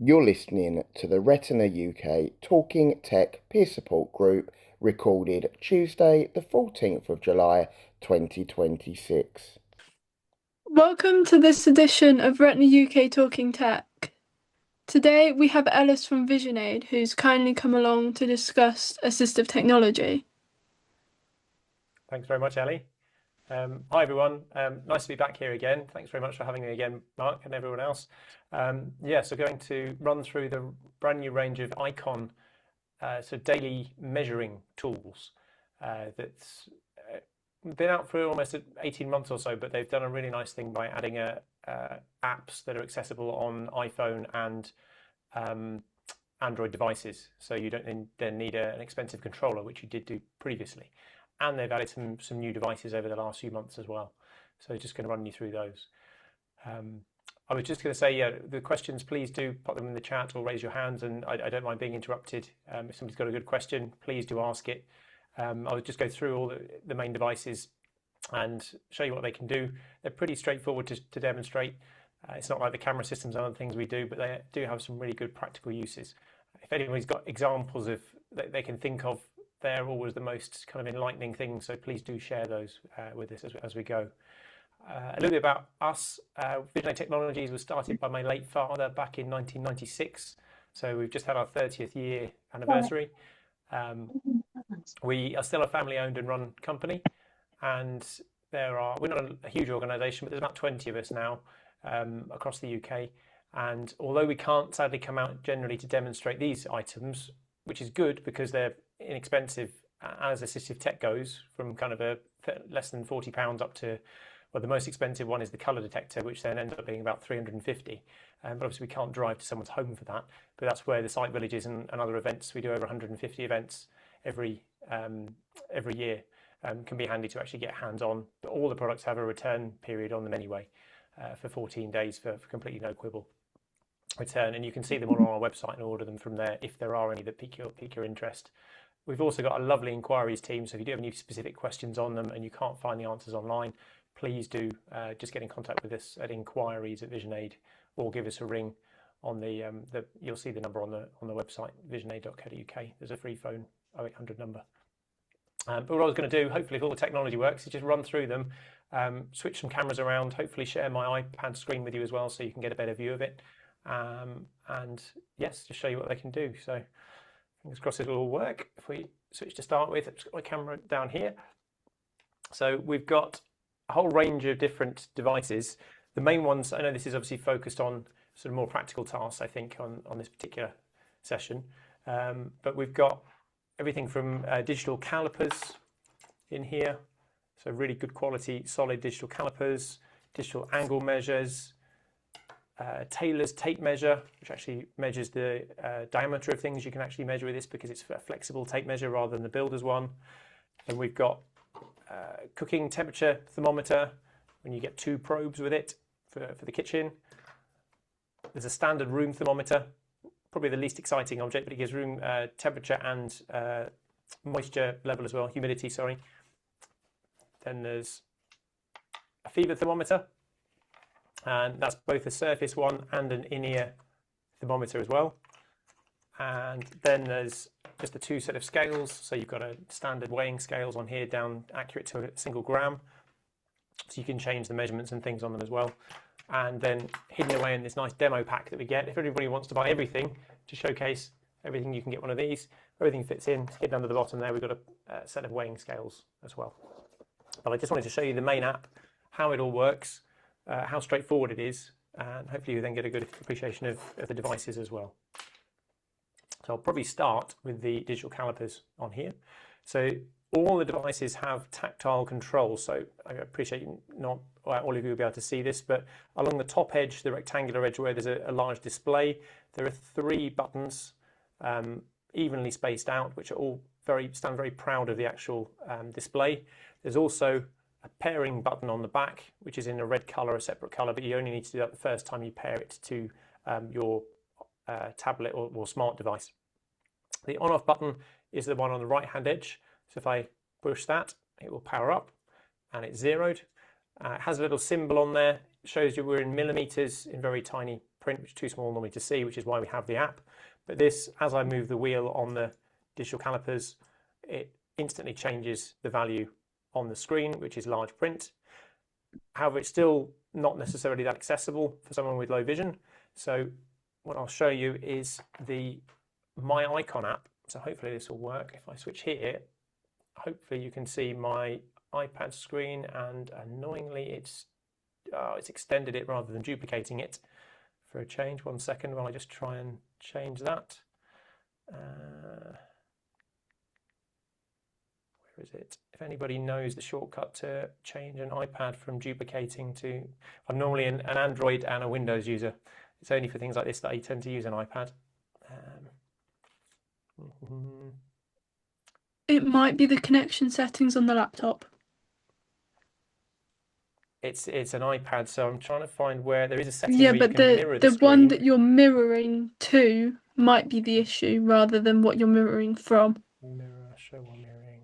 You're listening to the Retina UK Talking Tech Peer Support Group, recorded Tuesday, the 14th of July, 2026. Welcome to this edition of Retina UK Talking Tech. Today we have Ellis from VisionAid, who's kindly come along to discuss assistive technology. Thanks very much, Ellie. Hi everyone, nice to be back here again. Thanks very much for having me again, Mark, and everyone else. So going to run through the brand new range of Icon daily measuring tools that's been out for almost 18 months or so, but they've done a really nice thing by adding apps that are accessible on iPhone and Android devices. So you don't then need an expensive controller, which you did do previously. And they've added some new devices over the last few months as well. So just going to run you through those. I was just going to say, the questions, please do put them in the chat or raise your hands, and I don't mind being interrupted. If somebody's got a good question, please do ask it. I'll just go through all the main devices and show you what they can do. They're pretty straightforward to demonstrate. It's not like the camera systems and other things we do, but they do have some really good practical uses. If anybody's got examples of that they can think of, they're always the most kind of enlightening things, so please do share those with us as we go. A little bit about us. VisionAid Technologies was started by my late father back in 1996, so we've just had our 30th year anniversary. We are still a family-owned and run company, and we're not a huge organisation, but there's about 20 of us now across the UK. And although we can't sadly come out generally to demonstrate these items, which is good because they're inexpensive as assistive tech goes, from kind of a less than £40 up to, well, the most expensive one is the colour detector, which then ends up being about 350. But obviously we can't drive to someone's home for that. But that's where the site villages and other events, we do over 150 events every year, can be handy to actually get hands on. But all the products have a return period on them anyway, for 14 days for completely no quibble return, and you can see them all on our website and order them from there if there are any that pique your interest. We've also got a lovely inquiries team, so if you do have any specific questions on them and you can't find the answers online, please do just get in contact with us at inquiries@VisionAid, or give us a ring on the you'll see the number on the website, visionaid.co.uk. There's a free phone 0800 number. But what I was going to do, hopefully if all the technology works, is just run through them, switch some cameras around, hopefully share my iPad screen with you as well so you can get a better view of it. And yes, just show you what they can do. So fingers crossed it'll all work. If we switch to start with, I've just got my camera down here. So we've got a whole range of different devices. The main ones, I know this is obviously focused on sort of more practical tasks, I think, on this particular session. But we've got everything from digital calipers in here. So really good quality, solid digital calipers, digital angle measures, Taylor's tape measure, which actually measures the diameter of things you can actually measure with this because it's a flexible tape measure rather than the builder's one. And we've got cooking temperature thermometer, when you get 2 probes with it for the kitchen. There's a standard room thermometer, probably the least exciting object, but it gives room temperature and moisture level as well, humidity, sorry. Then there's a fever thermometer, and that's both a surface one and an in-ear thermometer as well. And then there's just the 2 set of scales, so you've got a standard weighing scales on here, down accurate to a single gram, so you can change the measurements and things on them as well. And then hidden away in this nice demo pack that we get, if everybody wants to buy everything to showcase everything, you can get one of these. Everything fits in, hidden under the bottom there. We've got a set of weighing scales as well. But I just wanted to show you the main app, how it all works, how straightforward it is, and hopefully you then get a good appreciation of the devices as well. So I'll probably start with the digital calipers on here. So all the devices have tactile controls. So I appreciate not all of you will be able to see this, but along the top edge, the rectangular edge where there's a large display, there are 3 buttons evenly spaced out, which are all stand very proud of the actual display. There's also a pairing button on the back, which is in a red color, a separate color, but you only need to do that the first time you pair it to your tablet or smart device. The on-off button is the one on the right-hand edge. So if I push that, it will power up, and it's zeroed. It has a little symbol on there, shows you we're in millimeters, in very tiny print, which is too small normally to see, which is why we have the app. But this, as I move the wheel on the digital calipers, it instantly changes the value on the screen, which is large print. However, it's still not necessarily that accessible for someone with low vision. So what I'll show you is the My Icon app. So hopefully this will work. If I switch here, hopefully you can see my iPad screen, and annoyingly it's extended it rather than duplicating it. For a change, 1 second while I just try and change that. Where is it? If anybody knows the shortcut to change an iPad from duplicating to... I'm normally an Android and a Windows user. It's only for things like this that I tend to use an iPad. It might be the connection settings on the laptop. It's an iPad, so I'm trying to find where there is a setting Yeah, where but you can mirror the the one screen. that you're mirroring to might be the issue rather than what you're mirroring from. Mirror, show while mirroring.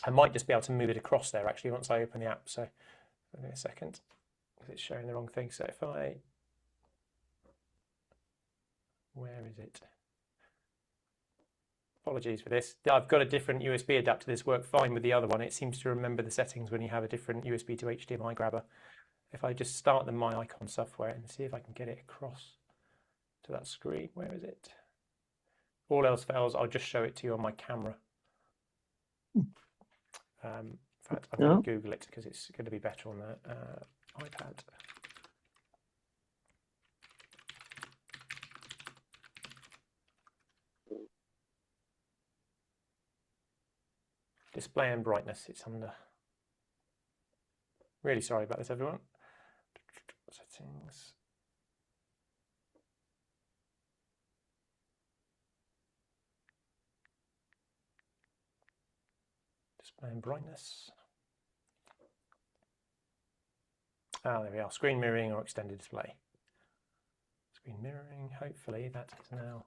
I might just be able to move it across there actually once I open the app. So give me a second, because it's showing the wrong thing. So if I, where is it? Apologies for this. I've got a different USB adapter. This worked fine with the other one. It seems to remember the settings when you have a different USB to HDMI grabber. If I just start the My Icon software and see if I can get it across to that screen. Where is it? All else fails, I'll just show it to you on my camera. In fact, I'm going to Google it because it's going to be better on the iPad. Display and brightness, it's under. Really sorry about this, everyone. Settings. Display and brightness. Ah, there we are. Screen mirroring or extended display. Screen mirroring. Hopefully that is now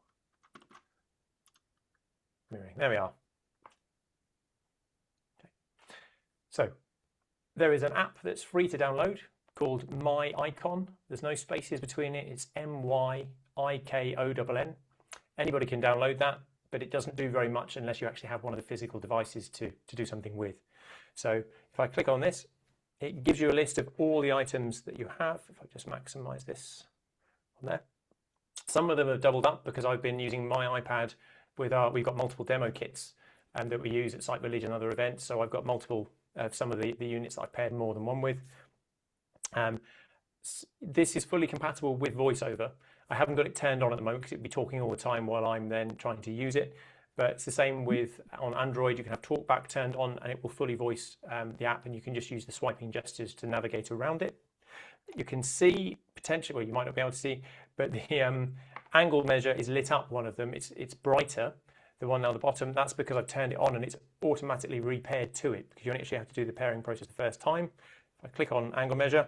mirroring. There we are. Okay. So there is an app that's free to download called My Icon. There's no spaces between it. It's MYIKONN. Anybody can download that, but it doesn't do very much unless you actually have one of the physical devices to do something with. So if I click on this, it gives you a list of all the items that you have. If I just maximize this on there. Some of them are doubled up because I've been using my iPad with we've got multiple demo kits that we use at Site Village and other events. So I've got multiple some of the units that I've paired more than one with. This is fully compatible with VoiceOver. I haven't got it turned on at the moment because it'd be talking all the time while I'm then trying to use it. But it's the same with on Android. You can have TalkBack turned on and it will fully voice the app, and you can just use the swiping gestures to navigate around it. You can see potentially, well, you might not be able to see, but the angle measure is lit up. One of them, it's brighter. The one down the bottom, that's because I've turned it on and it's automatically repaired to it, because you don't actually have to do the pairing process the first time. If I click on angle measure,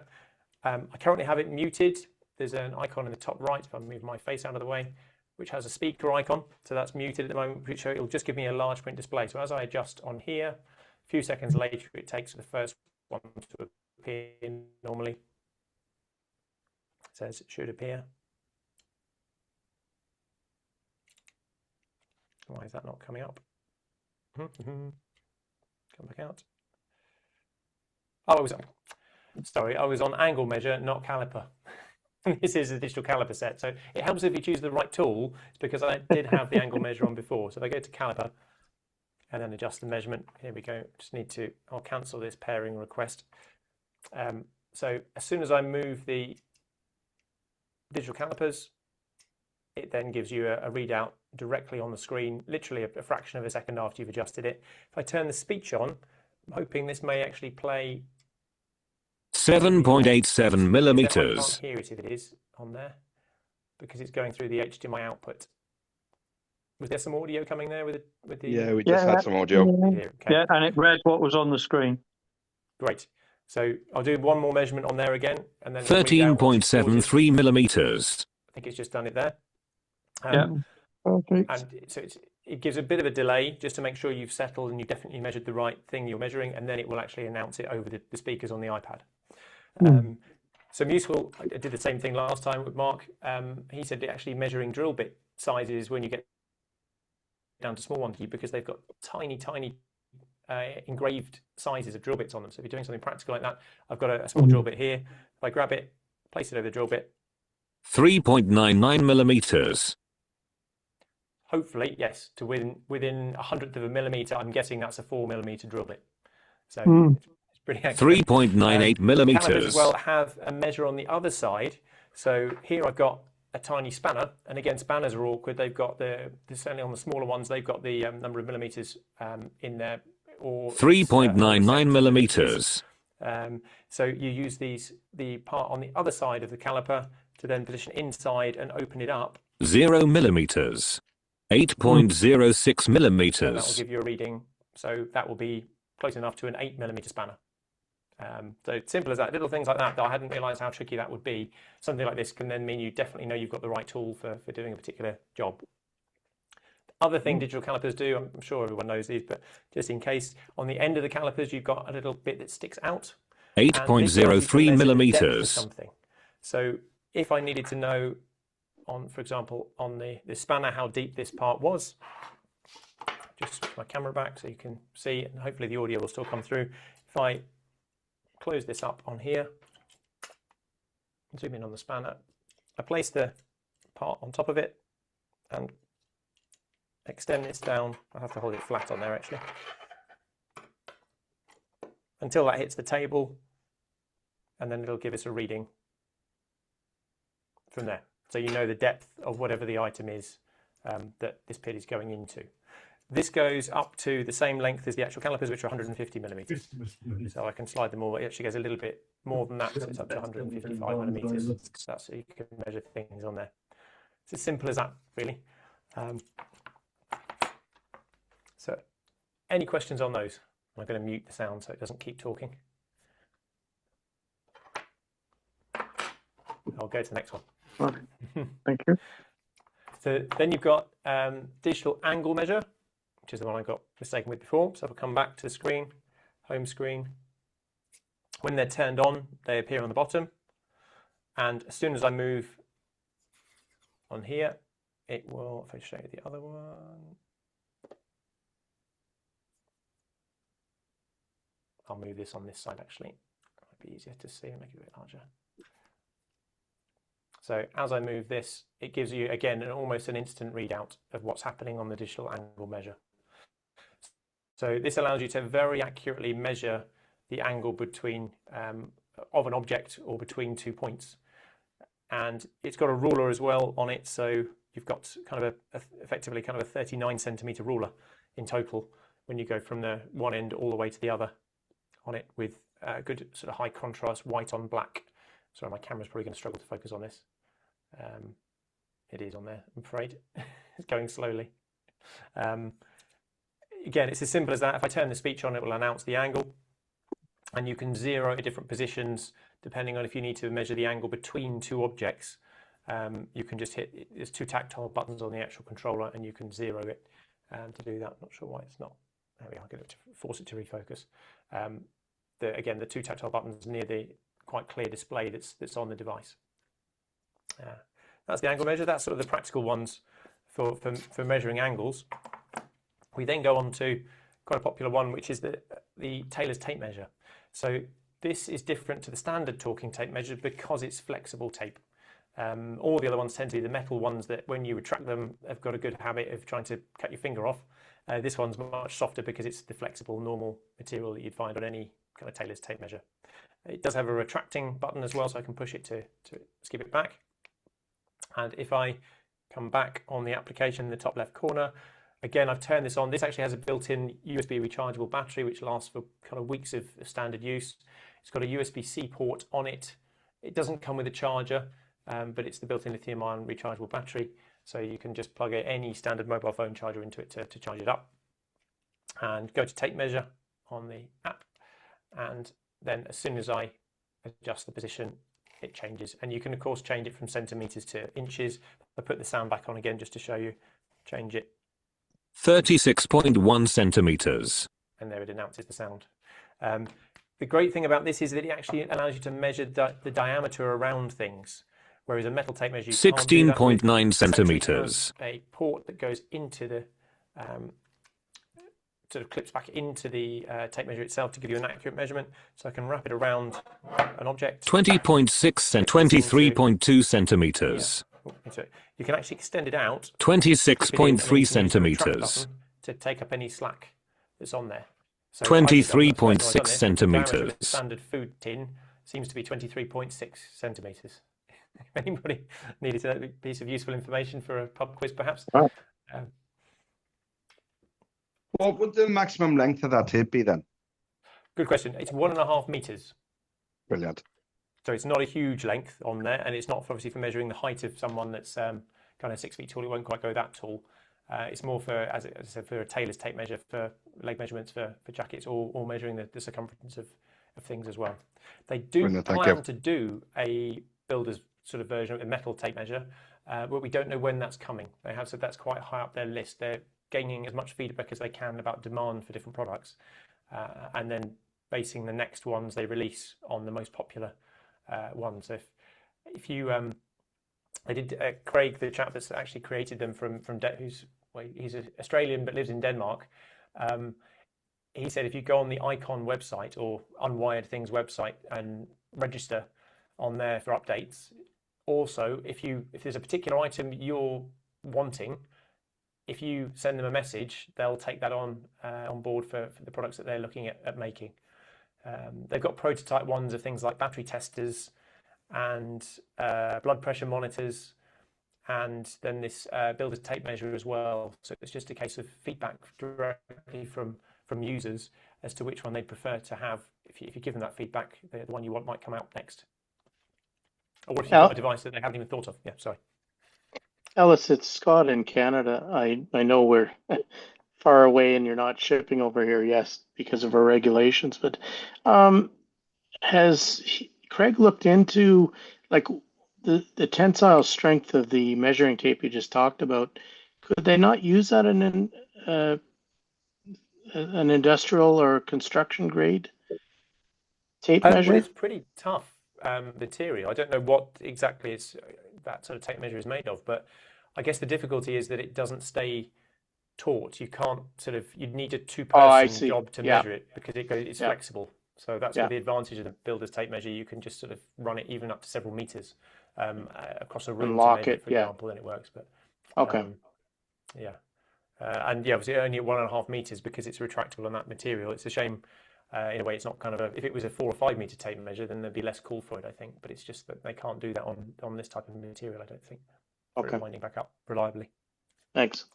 I currently have it muted. There's an icon in the top right, if I move my face out of the way, which has a speaker icon. So that's muted at the moment, which it'll just give me a large print display. So as I adjust on here, a few seconds later, it takes for the first one to appear normally. It says it should appear. Why is that not coming up? Come back out. Oh, I was on angle measure, not caliper. This is a digital caliper set, so it helps if you choose the right tool, because I did have the angle measure on before. So if I go to caliper and then adjust the measurement, here we go. Just need to, I'll cancel this pairing request. So as soon as I move the digital calipers, it then gives you a readout directly on the screen, literally a fraction of a second after you've adjusted it. If I turn the speech on, I'm hoping this may actually play 7.87 millimeters. I can't hear it if it is on there, because it's going through the HDMI output. Was there some audio coming there with the? Yeah, we just had some audio. Okay. Yeah, and it read what was on the screen. Great. So I'll do one more measurement on there again, and then 13.73 millimeters. I think it's just done it there. Yeah. And so it gives a bit of a delay just to make sure you've settled and you've definitely measured the right thing you're measuring, and then it will actually announce it over the speakers on the iPad. Some useful, I did the same thing last time with Mark. He said actually measuring drill bit sizes when you get down to small ones, because they've got tiny engraved sizes of drill bits on them. So if you're doing something practical like that, I've got a small drill bit here. If I grab it, place it over the drill bit. 3.99 millimeters. Hopefully, yes, to within 100th of a millimeter. I'm guessing that's a 4 millimeter drill bit. So it's pretty accurate. 3.98 millimeters. Calipers as well have a measure on the other side. So here I've got a tiny spanner, and again, spanners are awkward. They've got certainly on the smaller ones, they've got the number of millimeters in there. Or 3.99 millimeters. So you use the part on the other side of the caliper to then position inside and open it up. 0 millimeters. 8.06 millimeters. And that will give you a reading. So that will be close enough to an 8 millimeter spanner. So simple as that. Little things like that I hadn't realised how tricky that would be. Something like this can then mean you definitely know you've got the right tool for doing a particular job. The other thing digital calipers do, I'm sure everyone knows these, but just in case, on the end of the calipers you've got a little bit that sticks out. 8.03 millimeters. Something. So if I needed to know, for example, on the spanner how deep this part was, just switch my camera back so you can see, and hopefully the audio will still come through. If I close this up on here, zoom in on the spanner, I place the part on top of it and extend this down. I have to hold it flat on there actually, until that hits the table, and then it'll give us a reading from there. So you know the depth of whatever the item is that this pit is going into. This goes up to the same length as the actual calipers, which are 150 millimeters. So I can slide them all. It actually goes a little bit more than that, so it's up to 155 millimeters. That's so you can measure things on there. It's as simple as that, really. So any questions on those? I'm going to mute the sound so it doesn't keep talking. I'll go to the next one. Okay. Thank you. So then you've got digital angle measure, which is the one I got mistaken with before. So if I come back to the screen, home screen, when they're turned on, they appear on the bottom. And as soon as I move on here, it will, if I show you the other one, I'll move this on this side actually. It might be easier to see and make it a bit larger. So as I move this, it gives you, again, almost an instant readout of what's happening on the digital angle measure. So this allows you to very accurately measure the angle between of an object or between 2 points. And it's got a ruler as well on it, so you've got kind of effectively kind of a 39 centimeter ruler in total when you go from the one end all the way to the other on it, with good sort of high contrast white on black. Sorry, my camera's probably going to struggle to focus on this. It is on there, I'm afraid. It's going slowly. Again, it's as simple as that. If I turn the speech on, it will announce the angle, and you can zero at different positions depending on if you need to measure the angle between two objects. You can just hit, there's two tactile buttons on the actual controller, and you can zero it to do that. Not sure why it's not. There we are, I'll get it to force it to refocus. Again, the two tactile buttons near the quite clear display that's on the device. That's the angle measure. That's sort of the practical ones for measuring angles. We then go on to quite a popular one, which is the Taylor's tape measure. So this is different to the standard talking tape measure because it's flexible tape. All the other ones tend to be the metal ones that when you retract them have got a good habit of trying to cut your finger off. This one's much softer because it's the flexible normal material that you'd find on any kind of Taylor's tape measure. It does have a retracting button as well, so I can push it to skip it back. And if I come back on the application in the top left corner, again, I've turned this on. This actually has a built-in USB rechargeable battery, which lasts for kind of weeks of standard use. It's got a USB-C port on it. It doesn't come with a charger, but it's the built-in lithium-ion rechargeable battery. So you can just plug any standard mobile phone charger into it to charge it up. And go to tape measure on the app. And then as soon as I adjust the position, it changes. And you can, of course, change it from centimeters to inches. I put the sound back on again just to show you. Change it 36.1 centimeters. And there it announces the sound. The great thing about this is that it actually allows you to measure the diameter around things, whereas a metal tape measure you can't do that with. 16.9 This actually centimeters. has a port that goes into the sort of clips back into the tape measure itself to give you an accurate measurement. So I can wrap it around an object. 20.6 and 23.2 centimeters. So you can actually extend it out. 26.3 centimeters. To take up any slack that's on there. So 23.6 the centimeters. diameter of the standard food tin seems to be 23.6 centimeters. If anybody needed a piece of useful information for a pub quiz, perhaps. Right. What would the maximum length of that tape be then? Good question. It's 1.5 meters. Brilliant. So it's not a huge length on there, and it's not obviously for measuring the height of someone that's kind of 6 feet tall. It won't quite go that tall. It's more for, as I said, for a tailor's tape measure, for leg measurements, for jackets, or measuring the circumference of things as well. They do plan to do a builder's sort of version of a metal tape measure, but we don't know when that's coming. They have said that's quite high up their list. They're gaining as much feedback as they can about demand for different products, and then basing the next ones they release on the most popular ones. If you they did Craig, the chap that's actually created them he's Australian but lives in Denmark. He said if you go on the Icon website or Unwired Things website and register on there for updates. Also, if there's a particular item you're wanting, if you send them a message, they'll take that on board for the products that they're looking at making. They've got prototype ones of things like battery testers and blood pressure monitors, and then this builder's tape measure as well. So it's just a case of feedback directly from users as to which one they prefer to have. If you give them that feedback, the one you want might come out next. Or what if you've got a device that they haven't even thought of? Yeah, sorry. Ellis, it's Scott in Canada. I know we're far away and you're not shipping over here, yes, because of our regulations, but has Craig looked into like the tensile strength of the measuring tape you just talked about? Could they not use that in an industrial or construction grade tape measure? Well, it's pretty tough material. I don't know what exactly that sort of tape measure is made of, but I guess the difficulty is that it doesn't stay taut. You can't you'd need a two-person job to measure it because it's flexible. So that's where the advantage of the builder's tape measure. You can just sort of run it even up to several meters across a room and lock it, for example, then it works. But obviously only at 1.5 meters because it's retractable on that material. It's a shame. In a way, it's not kind of if it was a 4 or 5 meter tape measure, then there'd be less call for it, I think. But it's just that they can't do that on this type of material, I don't think. For it winding back up reliably. Thanks.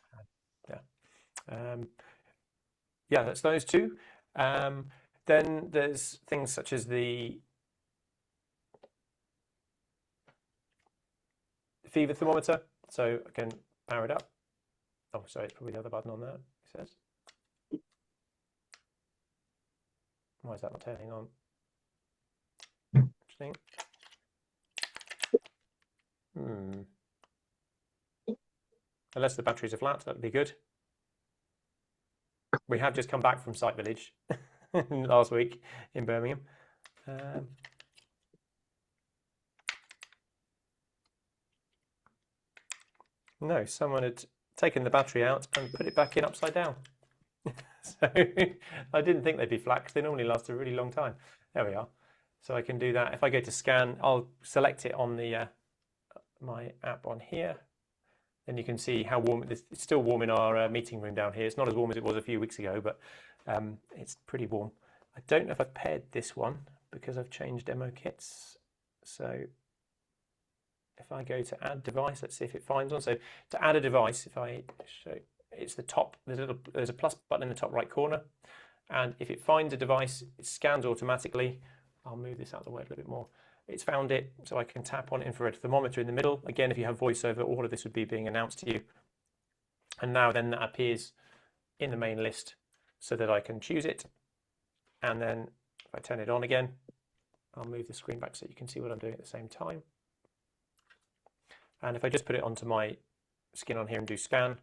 That's those two. Then there's things such as the fever thermometer. So I can power it up. Oh, sorry, it's probably the other button on there. It says. Why is that not turning on? Interesting. Unless the batteries are flat, that would be good. We have just come back from Site Village last week in Birmingham. No, someone had taken the battery out and put it back in upside down. So I didn't think they'd be flat because they normally last a really long time. There we are. So I can do that. If I go to scan, I'll select it on the my app on here. Then you can see how warm it is. It's still warm in our meeting room down here. It's not as warm as it was a few weeks ago, but it's pretty warm. I don't know if I've paired this one because I've changed demo kits. So if I go to add device, let's see if it finds one. So to add a device, if I show, it's the top, there's a plus button in the top right corner. And if it finds a device, it scans automatically. I'll move this out of the way a little bit more. It's found it, so I can tap on infrared thermometer in the middle. Again, if you have voiceover, all of this would be being announced to you. And now then that appears in the main list so that I can choose it. And then if I turn it on again, I'll move the screen back so you can see what I'm doing at the same time. And if I just put it onto my skin on here and do scan.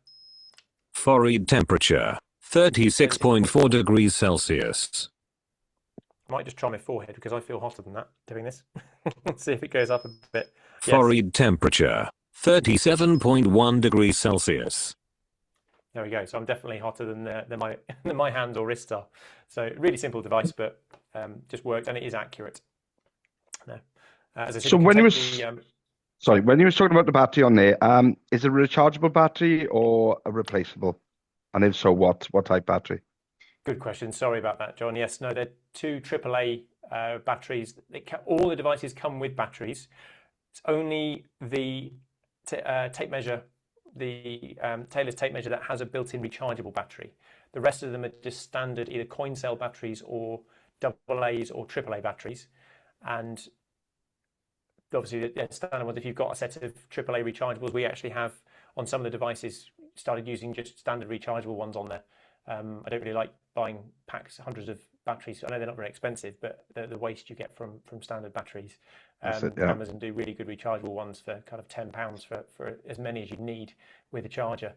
Forread temperature 36.4 degrees Celsius. I might just try my forehead because I feel hotter than that doing this. See if it goes up a bit. Forread temperature 37.1 degrees Celsius. There we go. So I'm definitely hotter than my hands or wrists are. So really simple device, but just worked, and it is accurate. No. As I said, So when you the, sorry, when you were talking about the battery on there, is it a rechargeable battery or a replaceable? And if so, what type battery? Good question. Sorry about that, John. Yes, no, they're two AAA batteries. All the devices come with batteries. It's only the tape measure, the Taylor's tape measure, that has a built-in rechargeable battery. The rest of them are just standard either coin cell batteries or AA's or AAA batteries. And obviously the standard ones, if you've got a set of AAA rechargeables, we actually have on some of the devices started using just standard rechargeable ones on there. I don't really like buying packs, hundreds of batteries. I know they're not very expensive, but the waste you get from standard batteries. Amazon do really good rechargeable ones for kind of £10 for as many as you need with a charger.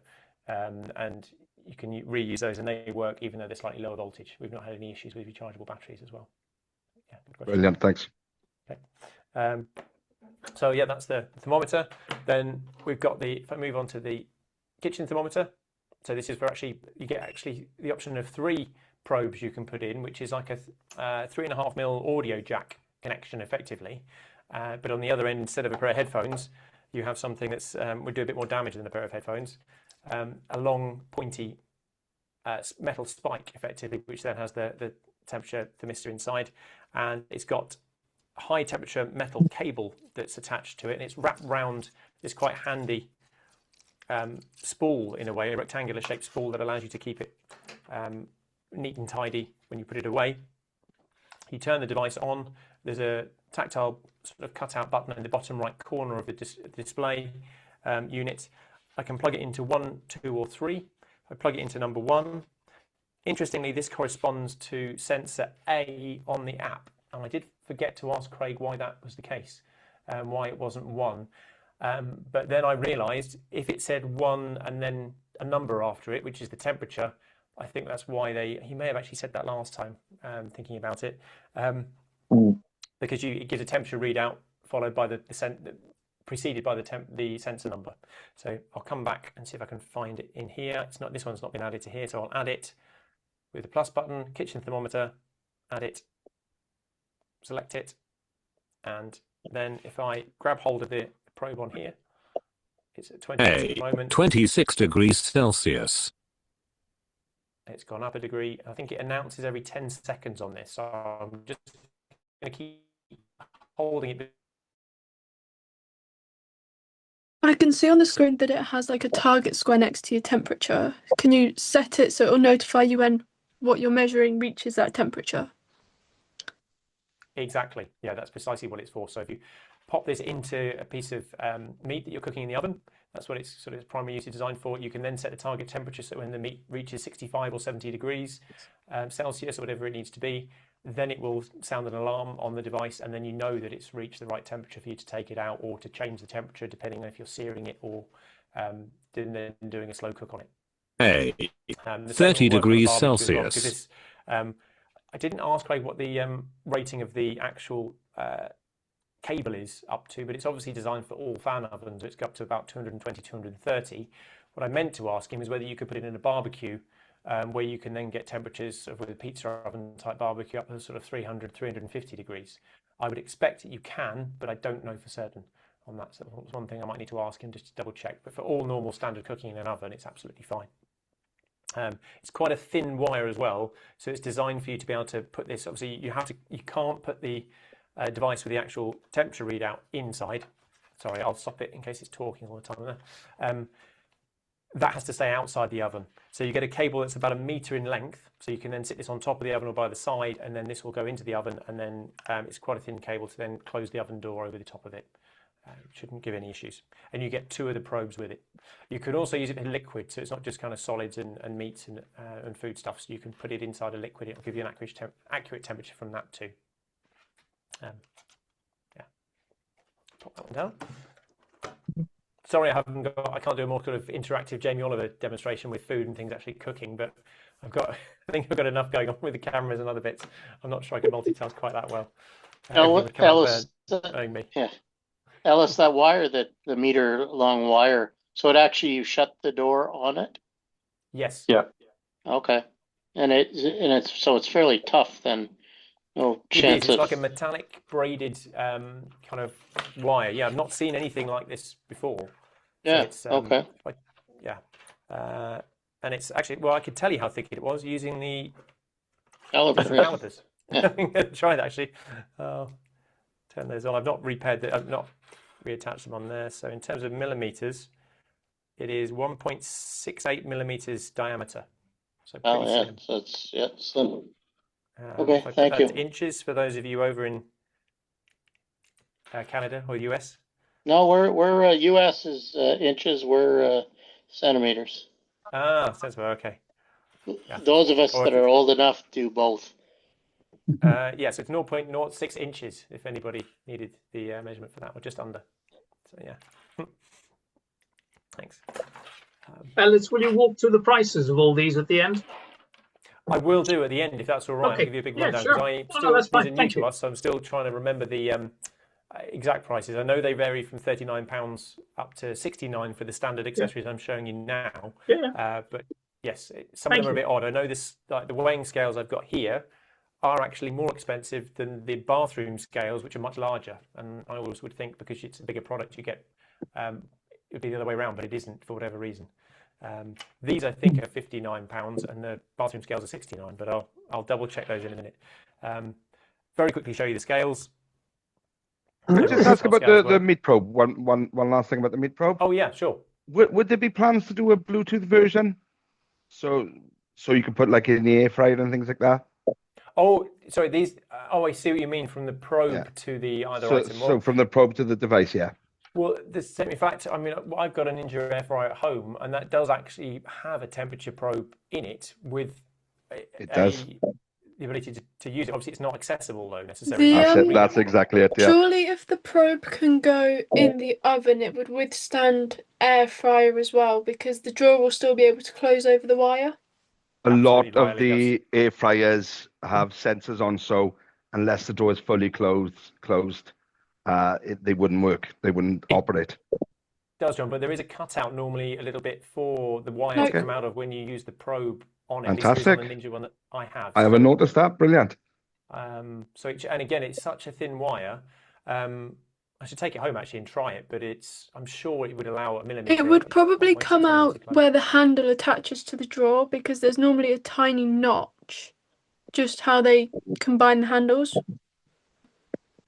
And you can reuse those and they work even though they're slightly lower voltage. We've not had any issues with rechargeable batteries as well. Yeah, good question. Brilliant, thanks. Okay. So yeah, that's the thermometer. Then we've got if I move on to the kitchen thermometer. So this is for you get the option of 3 probes you can put in, which is like a 3.5mm audio jack connection effectively. But on the other end, instead of a pair of headphones, you have something that's would do a bit more damage than a pair of headphones. A long pointy metal spike effectively, which then has the temperature thermistor inside, and it's got high temperature metal cable that's attached to it, and it's wrapped round this quite handy spool, in a way, a rectangular shaped spool that allows you to keep it neat and tidy when you put it away. You turn the device on, there's a tactile sort of cutout button in the bottom right corner of the display unit. I can plug it into 1, 2 or 3. I plug it into number 1. Interestingly, this corresponds to sensor A on the app, and I did forget to ask Craig why that was the case, why it wasn't 1. But then I realised if it said 1 and then a number after it, which is the temperature, I think that's why he may have actually said that last time, thinking about it, because it gives a temperature readout followed by preceded by the sensor number. So I'll come back and see if I can find it in here. This one's not been added to here, so I'll add it with the plus button, kitchen thermometer, add it, select it, and then if I grab hold of the probe on here, it's at 26 at the moment. 26 degrees Celsius. It's gone up a degree. I think it announces every 10 seconds on this, so I'm just going to keep holding it. I can see on the screen that it has like a target square next to your temperature. Can you set it so it'll notify you when what you're measuring reaches that temperature? Exactly. Yeah, that's precisely what it's for. So if you pop this into a piece of meat that you're cooking in the oven, that's what it's sort of primary use is designed for. You can then set the target temperature so when the meat reaches 65 or 70 degrees Celsius or whatever it needs to be, then it will sound an alarm on the device, and then you know that it's reached the right temperature for you to take it out or to change the temperature depending on if you're searing it or doing a slow cook on it. 30 degrees Celsius. I didn't ask Craig what the rating of the actual cable is up to, but it's obviously designed for all fan ovens. It's up to about 220, 230. What I meant to ask him is whether you could put it in a barbecue where you can then get temperatures of with a pizza oven type barbecue up to sort of 300, 350 degrees. I would expect that you can, but I don't know for certain on that. So that's one thing I might need to ask him just to double check. But for all normal standard cooking in an oven, it's absolutely fine. It's quite a thin wire as well, so it's designed for you to be able to put this. Obviously, you can't put the device with the actual temperature readout inside. Sorry, I'll stop it in case it's talking all the time there. That has to stay outside the oven. So you get a cable that's about 1 meter in length, so you can then sit this on top of the oven or by the side, and then this will go into the oven, and then it's quite a thin cable to then close the oven door over the top of it. Shouldn't give any issues. And you get 2 of the probes with it. You could also use it in liquid, so it's not just kind of solids and meats and foodstuffs. So you can put it inside a liquid. It'll give you an accurate temperature from that too. Yeah. Pop that one down. sorry, I can't do a more sort of interactive Jamie Oliver demonstration with food and things actually cooking, but I think I've got enough going on with the cameras and other bits. I'm not sure I can multitask quite that well. Everything would come Ellis, out knowing me. yeah, Ellis, that wire, that the meter long wire. So it actually, you shut the door on it. Yes. Yeah. Okay, and it's fairly tough then. No It is. chance It's of. like a metallic braided kind of wire. Yeah, I've not seen anything like this before. Yeah. So it's, Okay. yeah. And it's actually, well, I could tell you how thick it was using the Caliper, yeah. calipers. I'm going to try that actually. Turn those on. I've not I've not reattached them on there. So in terms of millimeters, it is 1.68 millimeters diameter. So pretty Oh yeah, slim. so it's slim. Okay, If I put thank that you. to inches for those of you over in Canada or US. No, we're US is inches. We're centimeters. Sensible. Okay. Yeah. Those of us Or that are old enough do both. yeah, so it's 0.06 inches if anybody needed the measurement for that, or just under. So yeah. Thanks. Ellis, will you walk through the prices of all these at the end? I will do at the end if that's all right. Okay. I'll give you a big Yeah, rundown sure. because No, that's these fine. are new Thank to you. us, so I'm still trying to remember the exact prices. I know they vary from £39 up to £69 for the standard accessories I'm showing you now. Yeah. But yes, some of them are a Thank bit odd. I know this, like the weighing scales I've got here are actually more expensive than the bathroom scales, which are much larger. And I always would think because it's a bigger product, you get it would be the other way around, but it isn't for whatever reason. These I think are £59 and the bathroom scales are £69, but I'll double check those in a minute. Very quickly show you the scales. Can I just ask about the meat probe? One last thing about the meat probe. Oh yeah, sure. Would there be plans to do a Bluetooth version? So you could put like in the air fryer and things like that? Oh, sorry, these. Oh, I see what you mean from the probe to the either item. So from the probe to the device, yeah. Well, in fact, I mean, I've got an Ninja air fryer at home, and that does actually have a temperature probe in it with the ability to use it. Obviously, it's not accessible though necessarily. That's exactly it. Yeah. Surely, if the probe can go in the oven, it would withstand air fryer as well, because the drawer will still be able to close over the wire. A lot of the air fryers have sensors on, so unless the door is fully closed, they wouldn't work. They wouldn't operate. It does, John, but there is a cutout normally a little bit for the wire to come out of when you use the probe on it. Fantastic. At least on the Ninja one that I have. I haven't noticed that. Brilliant. And again, it's such a thin wire. I should take it home actually and try it, but I'm sure it would allow a millimeter. It would probably come out where the handle attaches to the drawer, because there's normally a tiny notch. Just how they combine the handles.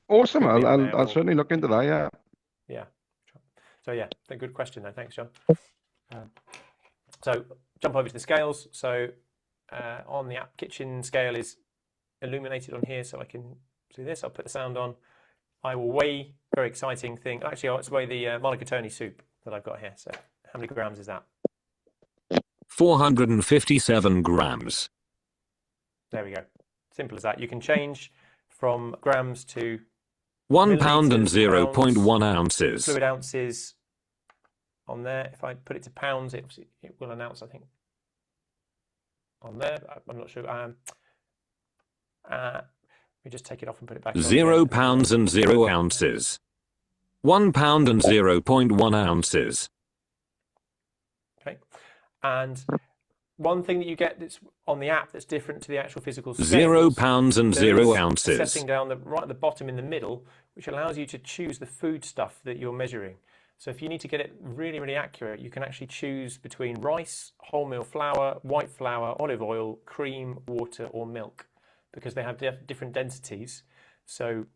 Awesome. I'll certainly look into that. Yeah. Yeah. So yeah, a good question though. Thanks, John. So jump over to the scales. So on the app, kitchen scale is illuminated on here, so I can do this. I'll put the sound on. I will weigh, very exciting thing. Actually, let's weigh the mulligatawny soup that I've got here. So how many grams is that? 457 grams. There we go. Simple as that. You can change from grams to 1 pound and 0.1 ounces. Fluid ounces on there. If I put it to pounds, it will announce, I think, on there. I'm not sure. Let me just take it off and put it back on. 0 pounds and 0 ounces. 1 pound and 0.1 ounces. Okay. And one thing that you get that's on the app that's different to the actual physical scales, 0 pounds and 0 ounces. Setting down right at the bottom in the middle, which allows you to choose the food stuff that you're measuring. So if you need to get it really, really accurate, you can actually choose between rice, wholemeal flour, white flour, olive oil, cream, water, or milk, because they have different densities. So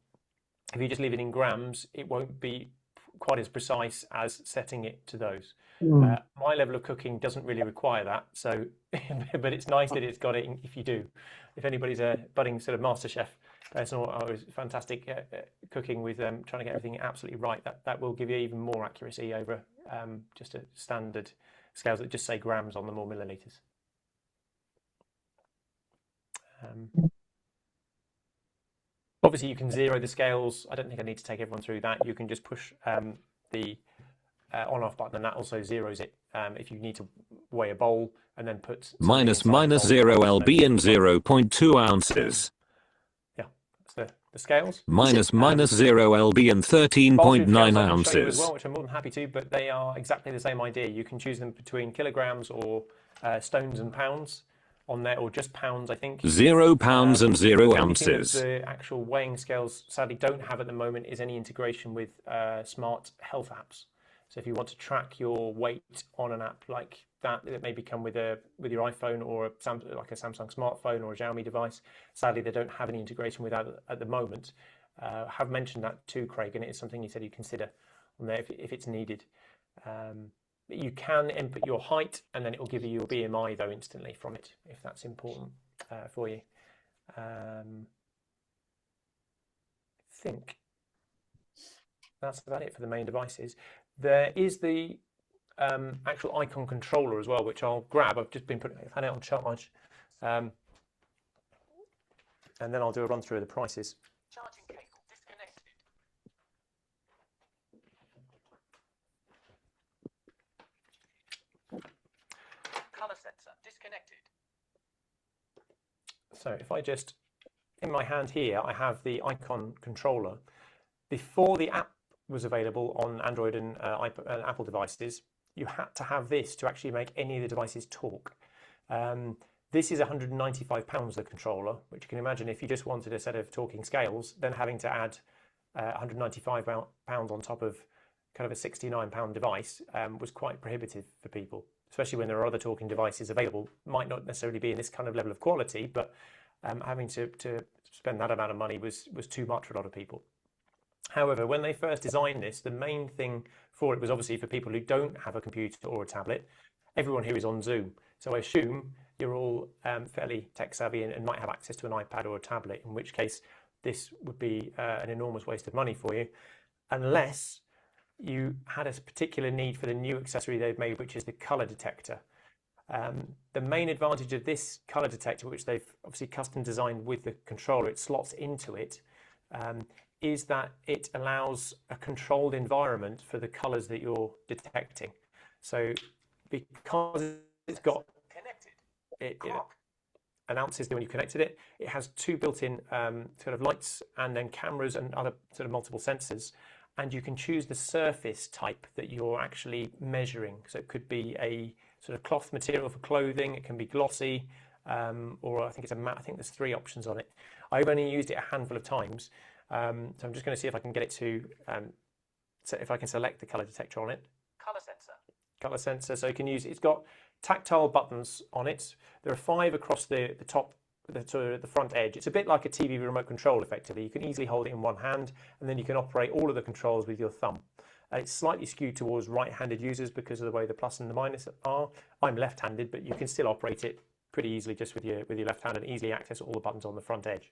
if you just leave it in grams, it won't be quite as precise as setting it to those. My level of cooking doesn't really require that, so but it's nice that it's got it if you do. If anybody's a budding sort of master chef person or is fantastic cooking with trying to get everything absolutely right, that will give you even more accuracy over just a standard scales that just say grams on them or milliliters. Obviously, you can zero the scales. I don't think I need to take everyone through that. You can just push the on-off button, and that also zeroes it if you need to weigh a bowl and then put minus something inside the bowl. 0 lb and 0.2 ounces. Yeah, that's the scales. Minus 0 lb and 13.9 Bathroom scales I can show you as ounces. well, which I'm more than happy to, but they are exactly the same idea. You can choose them between kilograms or stones and pounds on there, or just pounds, I think. 0 pounds and 0 The only thing that ounces. the actual weighing scales sadly don't have at the moment is any integration with smart health apps. So if you want to track your weight on an app like that, that maybe come with your iPhone or like a Samsung smartphone or a Xiaomi device, sadly they don't have any integration with that at the moment. I have mentioned that to Craig, and it is something he said he'd consider on there if it's needed. You can input your height, and then it will give you your BMI though instantly from it, if that's important for you. I think that's about it for the main devices. There is the actual icon controller as well, which I'll grab. I've had it on charge, and then I'll do a run through of the prices. Charging cable disconnected. Color sensor disconnected. So if I just, in my hand here, I have the icon controller. Before the app was available on Android and Apple devices, you had to have this to actually make any of the devices talk. This is £195, the controller, which you can imagine if you just wanted a set of talking scales, then having to add £195 on top of kind of a £69 device was quite prohibitive for people, especially when there are other talking devices available. Might not necessarily be in this kind of level of quality, but having to spend that amount of money was too much for a lot of people. However, when they first designed this, the main thing for it was obviously for people who don't have a computer or a tablet. Everyone here is on Zoom, so I assume you're all fairly tech savvy and might have access to an iPad or a tablet, in which case this would be an enormous waste of money for you, unless you had a particular need for the new accessory they've made, which is the color detector. The main advantage of this color detector, which they've obviously custom designed with the controller, it slots into it, is that it allows a controlled environment for the colors that you're detecting. So because it's got connected, it announces that when you connected it, it has two built-in sort of lights and then cameras and other sort of multiple sensors, and you can choose the surface type that you're actually measuring. So it could be a sort of cloth material for clothing, it can be glossy, or I think it's a matte. I think there's 3 options on it. I've only used it a handful of times, so I'm just going to see if I can get it to, so if I can select the color detector on it. Color sensor. Color sensor, so you can use, it's got tactile buttons on it. There are 5 across the top, the front edge. It's a bit like a TV remote control, effectively. You can easily hold it in one hand, and then you can operate all of the controls with your thumb. It's slightly skewed towards right-handed users because of the way the plus and the minus are. I'm left-handed, but you can still operate it pretty easily just with your left hand and easily access all the buttons on the front edge.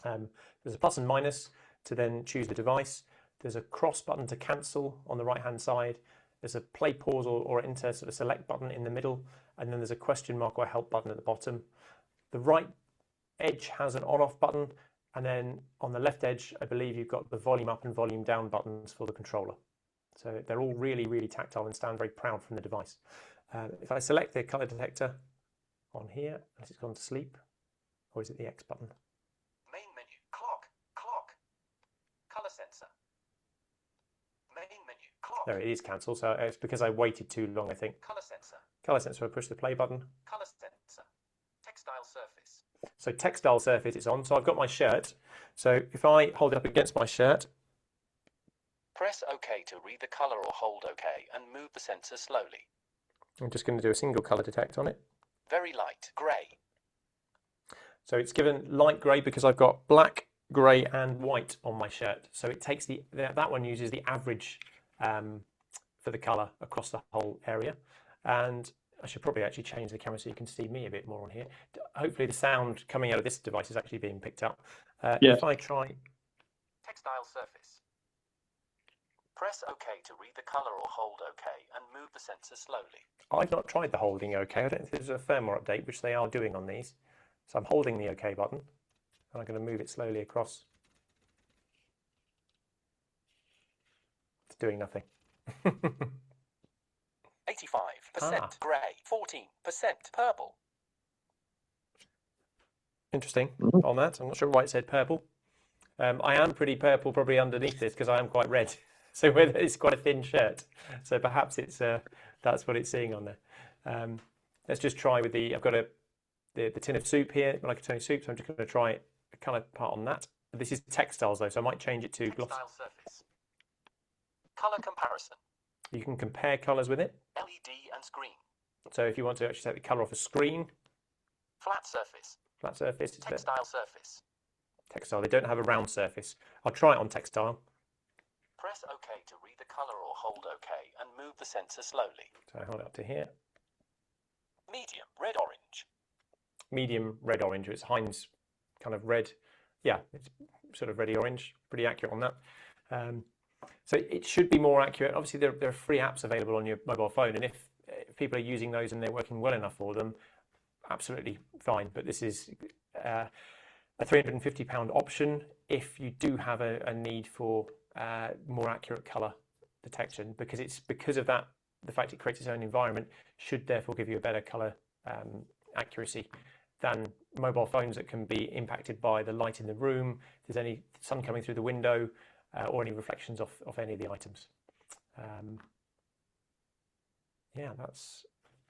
There's a plus and minus to then choose the device. There's a cross button to cancel on the right-hand side. There's a play, pause, or enter sort of select button in the middle, and then there's a question mark or a help button at the bottom. The right edge has an on-off button, and then on the left edge, I believe you've got the volume up and volume down buttons for the controller. So they're all really, really tactile and stand very proud from the device. If I select the color detector on here, has it gone to sleep? Or is it the X button? Main menu, clock, color sensor. Main menu, clock. There it is, cancel. So it's because I waited too long, I think. Color sensor. Color sensor, I push the play button. Color sensor. Textile surface. So textile surface is on. So I've got my shirt. So if I hold it up against my shirt. Press OK to read the color or hold OK and move the sensor slowly. I'm just going to do a single color detect on it. Very light, grey. So it's given light grey because I've got black, grey and white on my shirt. So it takes that one uses the average for the colour across the whole area. And I should probably actually change the camera so you can see me a bit more on here. Hopefully the sound coming out of this device is actually being picked up. If I try textile surface. Press OK to read the colour or hold OK and move the sensor slowly. I've not tried the holding OK. I don't think there's a firmware update, which they are doing on these. So I'm holding the OK button, and I'm going to move it slowly across. It's doing nothing. 85% grey, 14% purple. Interesting on that. I'm not sure why it said purple. I am pretty purple probably underneath this because I am quite red. So it's quite a thin shirt. So perhaps it's that's what it's seeing on there. Let's just try with I've got the tin of soup here, like a tin of soup. So I'm just going to try a colour part on that. This is textiles though, so I might change it to gloss. Textile surface. Colour comparison. You can compare colours with it. LED and screen. So if you want to actually take the colour off a screen. Flat surface. Flat surface. Textile surface. Textile. They don't have a round surface. I'll try it on textile. Press OK to read the colour or hold OK and move the sensor slowly. So I hold it up to here. Medium, red-orange. Medium, red-orange. It's Heinz kind of red. Yeah, it's sort of reddy-orange. Pretty accurate on that. So it should be more accurate. Obviously, there are free apps available on your mobile phone, and if people are using those and they're working well enough for them, absolutely fine. But this is a £350 option if you do have a need for more accurate colour detection, because of that, the fact it creates its own environment should therefore give you a better colour accuracy than mobile phones that can be impacted by the light in the room, if there's any sun coming through the window, or any reflections off any of the items. Yeah,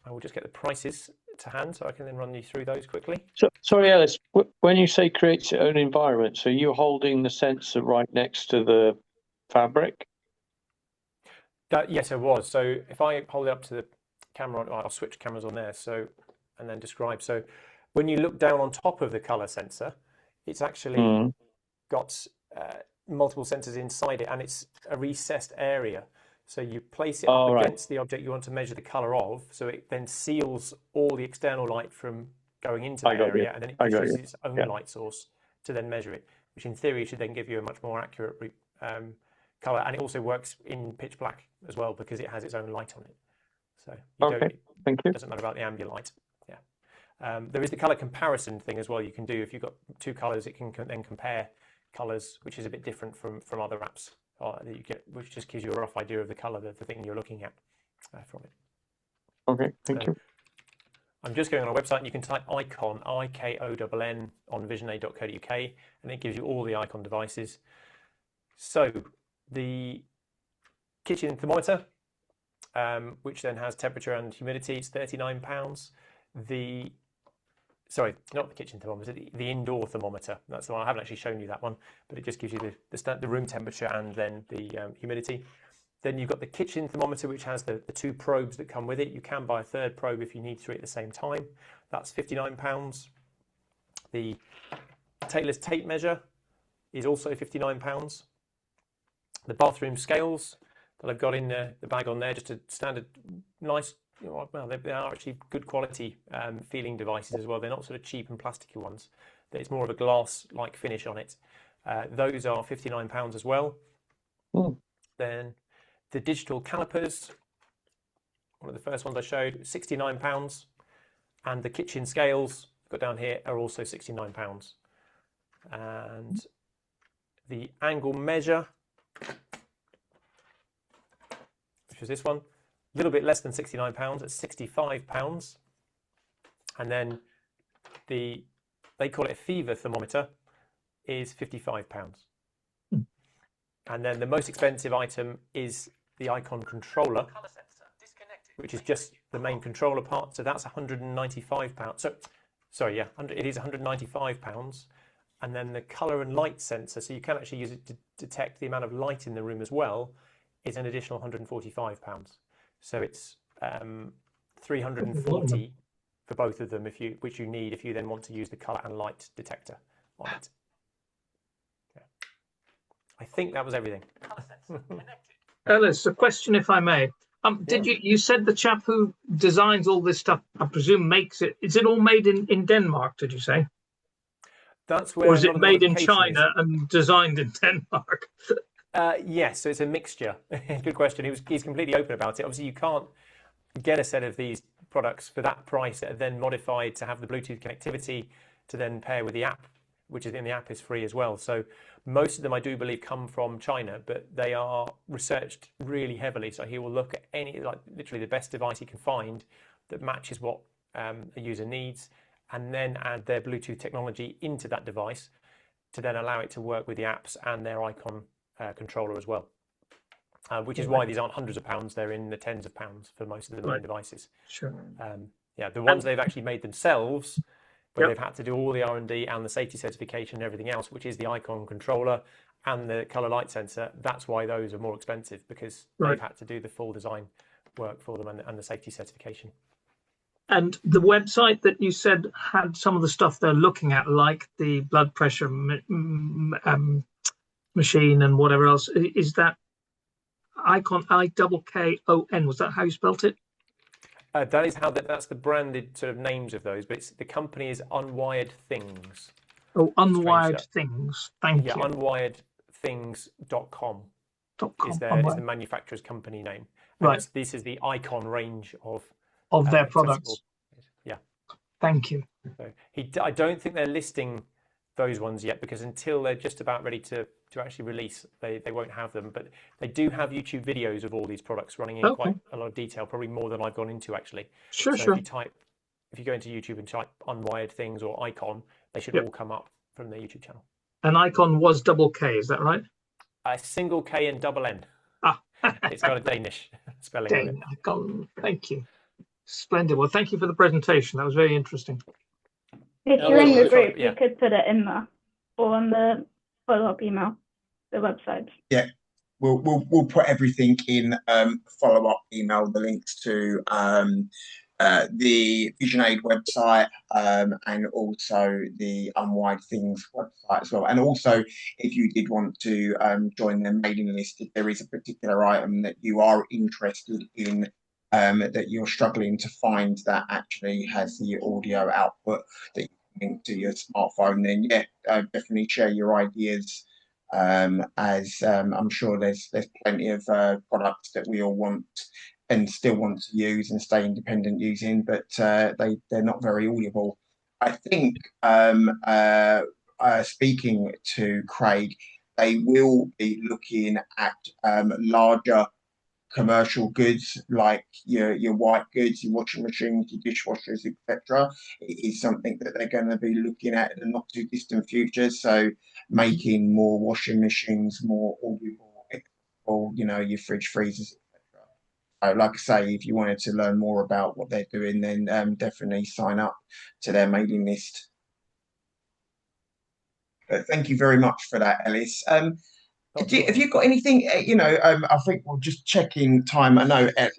I will just get the prices to hand so I can then run you through those quickly. So, sorry, Ellis, when you say creates its own environment, so you're holding the sensor right next to the fabric? Yes, it was. So if I hold it up to the camera, I'll switch cameras on there. So, and then describe. So when you look down on top of the color sensor, it's actually got multiple sensors inside it, and it's a recessed area. So you place it up against the object you want to measure the color of, so it then seals all the external light from going into the area, and then it produces its own light source to then measure it, which in theory should then give you a much more accurate color. And it also works in pitch black as well because it has its own light on it. So thank you. It doesn't matter about the ambient light. Yeah. There is the color comparison thing as well. You can do if you've got two colors, it can then compare colors, which is a bit different from other apps that you get, which just gives you a rough idea of the color of the thing you're looking at from it. Okay, thank you. I'm just going on our website, and you can type icon, IKONN, on visionaid.co.uk, and it gives you all the icon devices. So the kitchen thermometer, which then has temperature and humidity, it's £39. Sorry, not the kitchen thermometer, the indoor thermometer. That's the one. I haven't actually shown you that one, but it just gives you the room temperature and then the humidity. Then you've got the kitchen thermometer, which has the two probes that come with it. You can buy a third probe if you need three at the same time. That's £59. The Taylor's tape measure is also £59. The bathroom scales that I've got in the bag on there, just a standard nice, well, they are actually good quality feeling devices as well. They're not sort of cheap and plasticky ones. It's more of a glass-like finish on it. Those are £59 as well. Then the digital calipers, one of the first ones I showed, £69. And the kitchen scales, got down here, are also £69. And the angle measure, which is this one, a little bit less than £69 at £65. And then they call it a fever thermometer, is £55. And then the most expensive item is the Icon controller, which is just the main controller part. So that's £195. So, sorry, yeah, it is £195. And then the colour and light sensor, so you can actually use it to detect the amount of light in the room as well, is an additional £145. So it's 340 for both of them, which you need if you then want to use the colour and light detector on it. Yeah. I think that was everything. Ellis, a question, if I may. You said the chap who designs all this stuff, I presume, makes it? Is it all made in Denmark? Did you say? That's where. Or is it made in China and designed in Denmark? Yes, so it's a mixture. Good question. He's completely open about it. Obviously, you can't get a set of these products for that price that are then modified to have the Bluetooth connectivity to then pair with the app which is in the app, is free as well. So most of them, I do believe, come from China, but they are researched really heavily. So he will look at any, like literally the best device he can find that matches what a user needs, and then add their Bluetooth technology into that device to then allow it to work with the apps and their icon controller as well. Which is why these aren't hundreds of pounds, they're in the tens of pounds for most of the main devices. Sure. Yeah, the ones they've actually made themselves, where Yep. they've had to do all the R&D and the safety certification and everything else, which is the icon controller and the color light sensor, that's why those are more expensive, because they've had to do the full design work for them and the safety certification. And the website that you said had some of the stuff they're looking at, like the blood pressure machine and whatever else, is that Icon, IKKON? Was that how you spelt it? That is how that's the branded sort of names of those, but the company is Unwired Things. Oh, Unwired Things. Thank you. Unwiredthings.com is the manufacturer's company name. And this is the Icon range of their products. Yeah. Thank you. So I don't think they're listing those ones yet, because until they're just about ready to actually release, they won't have them. But they do have YouTube videos of all these products running in quite a lot of detail, probably more than I've gone into actually. Sure. If you go into YouTube and type Unwired Things or Icon, they should all come up from the YouTube channel. And Icon was double K, is that right? A single K and double N. It's got a Danish spelling. Icon. Thank you. Splendid. Well, thank you for the presentation. That was very interesting. If you're in the group, you could put it in there or on the follow-up email, the website. Yeah, we'll put everything in follow-up email, the links to the VisionAid website and also the Unwired Things website as well. And also, if you did want to join the mailing list, if there is a particular item that you are interested in, that you're struggling to find that actually has the audio output that you can link to your smartphone, then definitely share your ideas, as I'm sure there's plenty of products that we all want and still want to use and stay independent using, but they're not very audible. I think speaking to Craig, they will be looking at larger commercial goods like your white goods, your washing machines, your dishwashers, etc. It is something that they're going to be looking at in the not too distant future. So making more washing machines more audible, or your fridge, freezers, etc. So like I say, if you wanted to learn more about what they're doing, then definitely sign up to their mailing list. But thank you very much for that, Ellis. Have you got anything? I think we're just checking time. I know at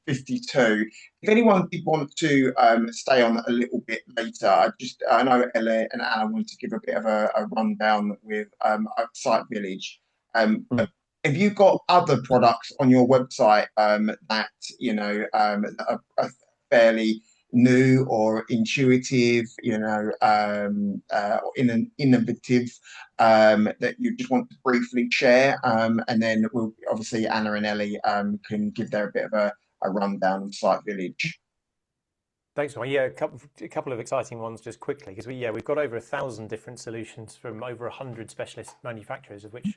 52. If anyone did want to stay on a little bit later, I know Ellie and Anna wanted to give a bit of a rundown with Site Village. Have you got other products on your website that are fairly new or intuitive, or innovative, that you just want to briefly share, and then we'll obviously Anna and Ellie can give their bit of a rundown of Site Village. Thanks, Ron. Yeah, a couple of exciting ones just quickly, because we've got over 1,000 different solutions from over 100 specialist manufacturers, of which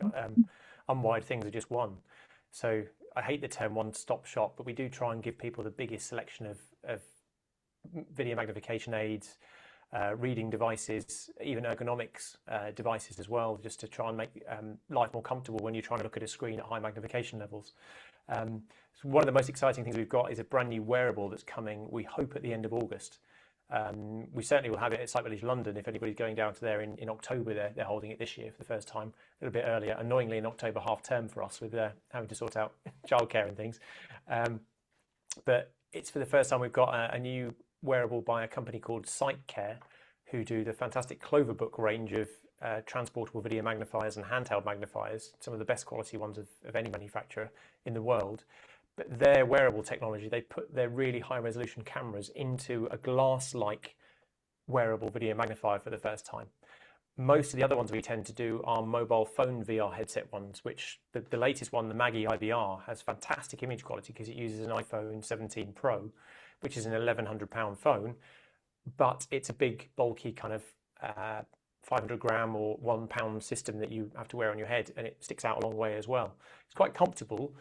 Unwired Things are just one. So I hate the term one-stop shop, but we do try and give people the biggest selection of video magnification aids, reading devices, even ergonomics devices as well, just to try and make life more comfortable when you're trying to look at a screen at high magnification levels. So one of the most exciting things we've got is a brand new wearable that's coming, we hope, at the end of August. We certainly will have it at Site Village London. If anybody's going down to there in October, they're holding it this year for the first time, a little bit earlier, annoyingly in October half term for us, with having to sort out childcare and things. But it's for the first time we've got a new wearable by a company called SiteCare, who do the fantastic Cloverbook range of transportable video magnifiers and handheld magnifiers, some of the best quality ones of any manufacturer in the world. But their wearable technology, they put their really high resolution cameras into a glass-like wearable video magnifier for the first time. Most of the other ones we tend to do are mobile phone VR headset ones, which the latest one, the Maggie IVR, has fantastic image quality because it uses an iPhone 17 Pro, which is an £1,100 phone, but it's a big, bulky kind of 500-gram or £1 system that you have to wear on your head, and it sticks out a long way as well. It's quite comfortable,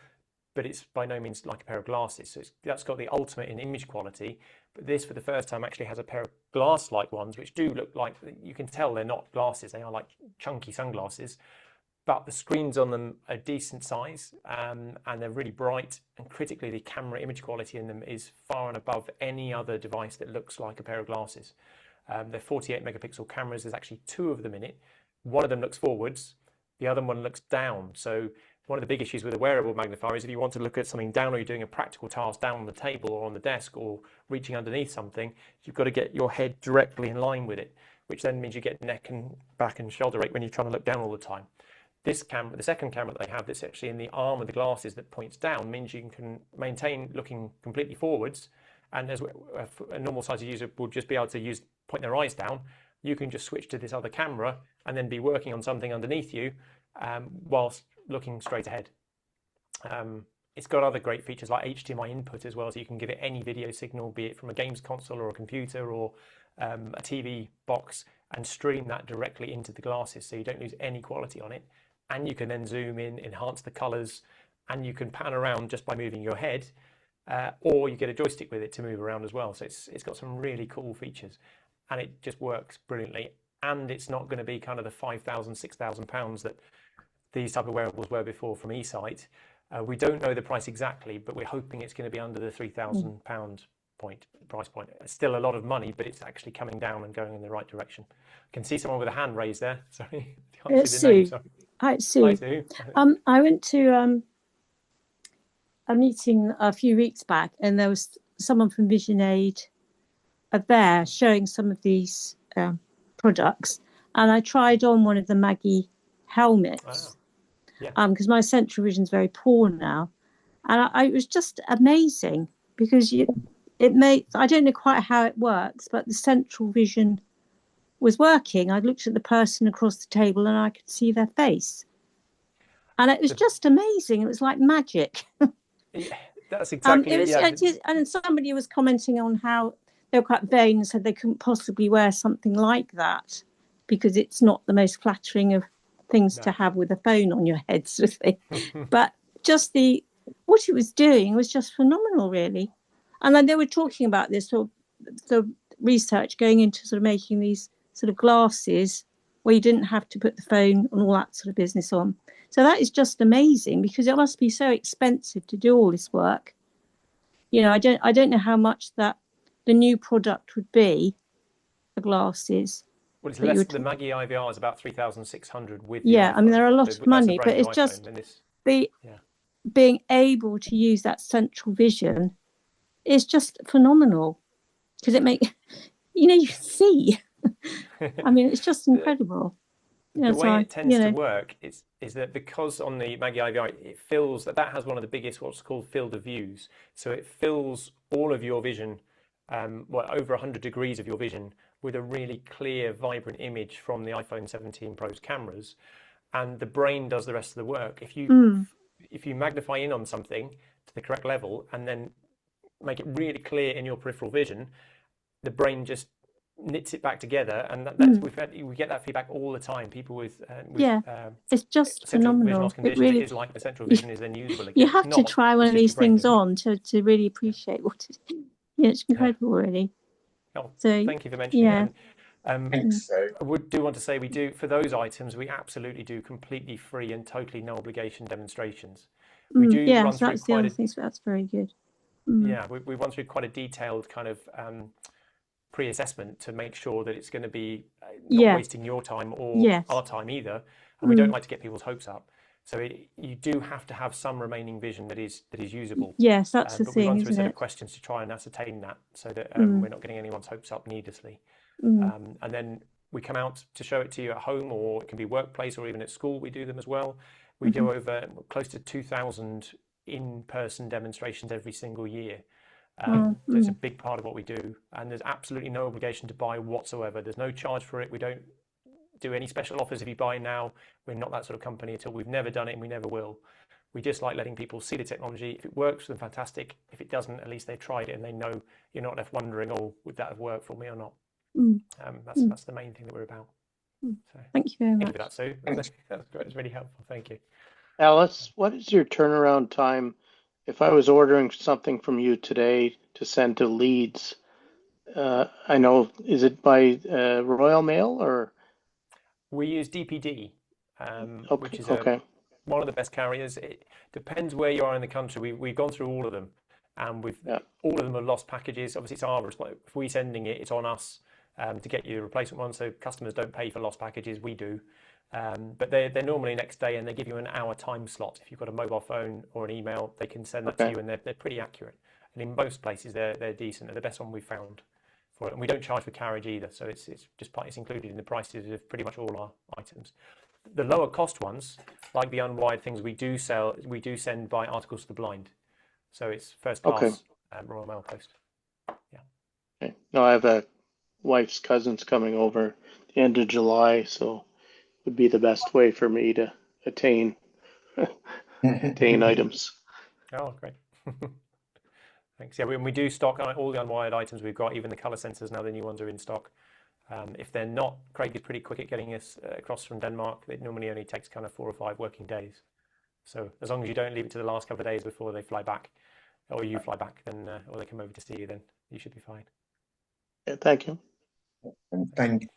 but it's by no means like a pair of glasses. So that's got the ultimate in image quality. But this, for the first time, actually has a pair of glass-like ones, which do look like, you can tell they're not glasses. They are like chunky sunglasses. But the screens on them are decent size, and they're really bright. And critically, the camera image quality in them is far and above any other device that looks like a pair of glasses. They're 48 megapixel cameras. There's actually 2 of them in it. One of them looks forwards, the other one looks down. So one of the big issues with a wearable magnifier is if you want to look at something down, or you're doing a practical task down on the table or on the desk or reaching underneath something, you've got to get your head directly in line with it, which then means you get neck and back and shoulder ache when you're trying to look down all the time. This camera, the second camera that they have that's actually in the arm of the glasses that points down, means you can maintain looking completely forwards. And as a normal sighted user would just be able to point their eyes down, you can just switch to this other camera and then be working on something underneath you whilst looking straight ahead. It's got other great features like HDMI input as well, so you can give it any video signal, be it from a games console or a computer or a TV box, and stream that directly into the glasses, so you don't lose any quality on it. And you can then zoom in, enhance the colors, and you can pan around just by moving your head, or you get a joystick with it to move around as well. So it's got some really cool features, and it just works brilliantly. And it's not going to be kind of the £5,000, £6,000 that these type of wearables were before from eSight. We don't know the price exactly, but we're hoping it's going to be under the £3,000 price point. It's still a lot of money, but it's actually coming down and going in the right direction. I can see someone with a hand raised there. Sorry. It's Sue. Hi, Sue. Hi, Sue. I went to a meeting a few weeks back, and there was someone from VisionAid there showing some of these products, and I tried on one of the Maggie helmets because my central vision is very poor now, and it was just amazing because I don't know quite how it works, but the central vision was working. I looked at the person across the table and I could see their face, and it was just amazing. It was like magic. Yeah, that's exactly it. And somebody was commenting on how they were quite vain and said they couldn't possibly wear something like that because it's not the most flattering of things to have with a phone on your head, sort of thing. But just what it was doing was just phenomenal, really. And then they were talking about this sort of research going into sort of making these sort of glasses where you didn't have to put the phone and all that sort of business on. So that is just amazing because it must be so expensive to do all this work. You know, I don't know how much that the new product would be, the glasses. Well, it's less. The Maggie IVR is about 3,600 with. Yeah, I mean they're a lot of money, but it's just being able to use that central vision is just phenomenal because it you see. I mean, it's just incredible. The way it tends to work is that because on the Maggie IVR it fills that has one of the biggest what's called field of views, so it fills all of your vision, over 100 degrees of your vision, with a really clear, vibrant image from the iPhone 17 Pro's cameras, and the brain does the rest of the work. If you magnify in on something to the correct level and then make it really clear in your peripheral vision, the brain just knits it back together, and we get that feedback all the time. People with it's just phenomenal. It really is like the central vision is then usable again. You have to try one of these things on to really appreciate what it is. Yeah, it's incredible, really. Oh, so thank you for mentioning it. I do want to say we do, for those items, we absolutely do completely free and totally no obligation demonstrations. We do run through that's the other thing, so that's very good. Yeah, we run through quite a detailed kind of pre-assessment to make sure that it's going to be not wasting your time or our time either, and we don't like to get people's hopes up. So you do have to have some remaining vision that is usable. Yes, that's the thing. We run through a set of questions to try and ascertain that, so that we're not getting anyone's hopes up needlessly. And then we come out to show it to you at home, or it can be workplace, or even at school. We do them as well. We do over close to 2,000 in-person demonstrations every single year. So it's a big part of what we do, and there's absolutely no obligation to buy whatsoever. There's no charge for it. We don't do any special offers if you buy now. We're not that sort of company at all. We've never done it, and we never will. We just like letting people see the technology. If it works, then fantastic. If it doesn't, at least they've tried it and they know you're not left wondering, oh, would that have worked for me or not? That's the main thing that we're about. So, thank you very much. Thank you for that, Sue. That's great. It's really helpful. Thank you. Alice, what is your turnaround time if I was ordering something from you today to send to Leeds? I know, is it by Royal Mail or? We use DPD, which is one of the best carriers. It depends where you are in the country. We've gone through all of them, and all of them have lost packages. Obviously, it's ours. If we're sending it, it's on us to get you the replacement one. So customers don't pay for lost packages. We do. But they're normally next day, and they give you an hour time slot. If you've got a mobile phone or an email, they can send that to you, and they're pretty accurate. And in most places, they're decent. They're the best one we've found for it. And we don't charge for carriage either, so it's included in the prices of pretty much all our items. The lower cost ones, like the unwired things, we do send by Articles to the Blind. So it's first class Royal Mail Post. Yeah. Okay. No, I have a wife's cousins coming over the end of July, so it would be the best way for me to attain items. Oh, great. Thanks. Yeah, we do stock all the unwired items we've got, even the colour sensors now, the new ones are in stock. If they're not, Craig is pretty quick at getting us across from Denmark. It normally only takes kind of 4 or 5 working days. So as long as you don't leave it to the last couple of days before they fly back, or you fly back, then or they come over to see you, then you should be fine. Yeah, thank you.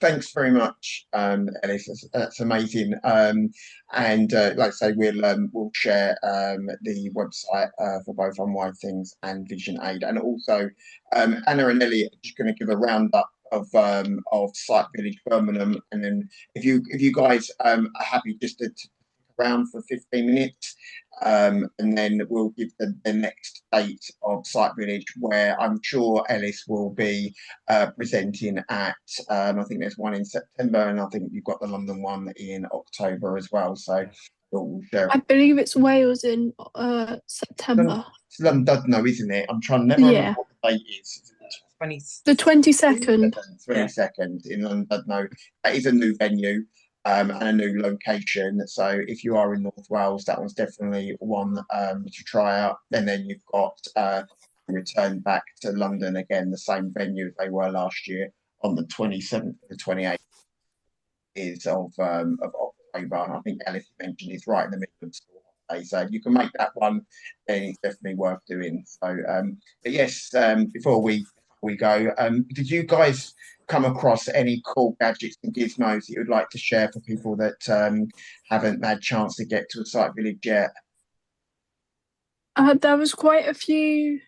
Thanks very much, Ellis. That's amazing. And like I say, we'll share the website for both Unwired Things and Vision Aid, and also Anna and Ellie are just going to give a roundup of Site Village Birmingham, and then if you guys are happy just to around for 15 minutes, and then we'll give the next date of Site Village, where I'm sure Ellis will be presenting at, I think there's one in September, and I think you've got the London one in October as well. So we'll share. I believe it's Wales in September. It's London, isn't it? I'm trying to remember what the date is. The 22nd. 22nd in London. That is a new venue. And a new location. So if you are in North Wales, that one's definitely one to try out. And then you've got return back to London again, the same venue as they were last year on the 27th to the 28th is of October. I think Ellis mentioned it's right in the middle of school holiday. So if you can make that one, then it's definitely worth doing. So but yes, before we go, did you guys come across any cool gadgets and gizmos that you'd like to share for people that haven't had a chance to get to a Site Village yet? There was quite a few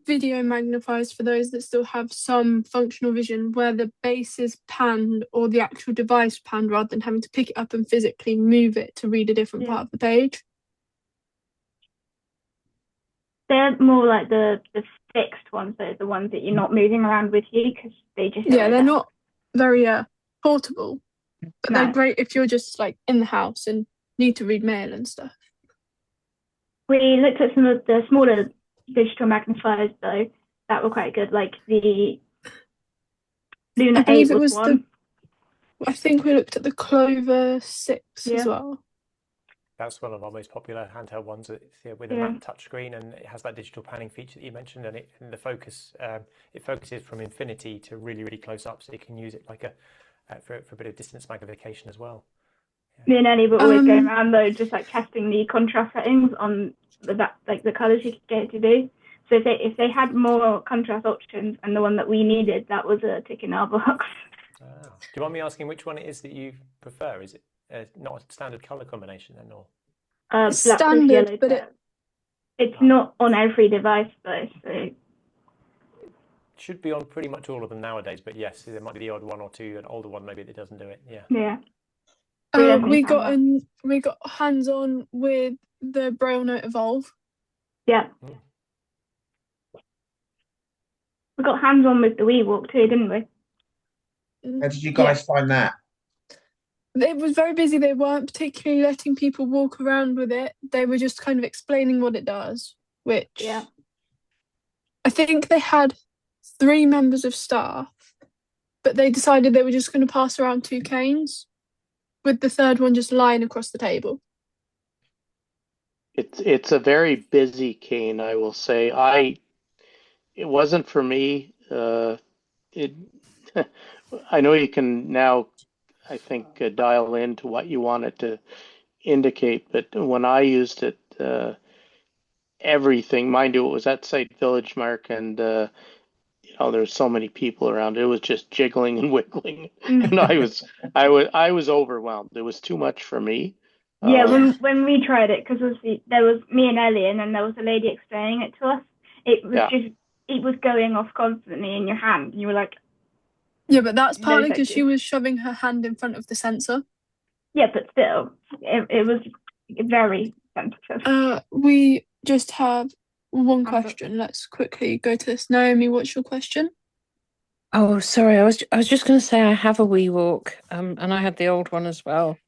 video magnifiers for those that still have some functional vision, where the base is panned or the actual device panned rather than having to pick it up and physically move it to read a different part of the page. They're more like the fixed ones, so the ones that you're not moving around with you, because they just they're not very portable, but they're great if you're just like in the house and need to read mail and stuff. We looked at some of the smaller digital magnifiers though that were quite good, like the Luna 8 was one. I think we looked at the Clover 6 as well. That's one of our most popular handheld ones. It's with a matte touchscreen, and it has that digital panning feature that you mentioned, and the focus it focuses from infinity to really, really close up, so you can use it like for a bit of distance magnification as well. Me and Ellie were always going around though, just like testing the contrast settings on the colours you could get it to do. So if they had more contrast options, and the one that we needed, that was a tick in our box. Do you mind me asking which one it is that you prefer? Is it not a standard colour combination then, or? Standard, but it's not on every device though. So it should be on pretty much all of them nowadays, but yes, there might be the odd one or two, an older one maybe that doesn't do it. Yeah. We got hands on with the Braille Note Evolve. Yeah. We got hands on with the WeWalk too, didn't we? How did you guys find that? It was very busy. They weren't particularly letting people walk around with it. They were just kind of explaining what it does, which I think they had 3 members of staff, but they decided they were just going to pass around 2 canes, with the third one just lying across the table. It's a very busy cane, I will say. It wasn't for me. I know you can now I think, dial into what you want it to indicate. But when I used it, everything, mind you, it was at Site Village Mark, and there's so many people around. It was just jiggling and wiggling, and I was overwhelmed. It was too much for me. Yeah, when we tried it, because there was me and Ellie, and then there was a lady explaining it to us. It was going off constantly in your hand, and you were like, yeah, but that's partly because she was shoving her hand in front of the sensor. Yeah, but still, it was very sensitive. We just have one question. Let's quickly go to this. Naomi, what's your question? Oh, sorry. I was just going to say I have a WeWalk, and I had the old one as well,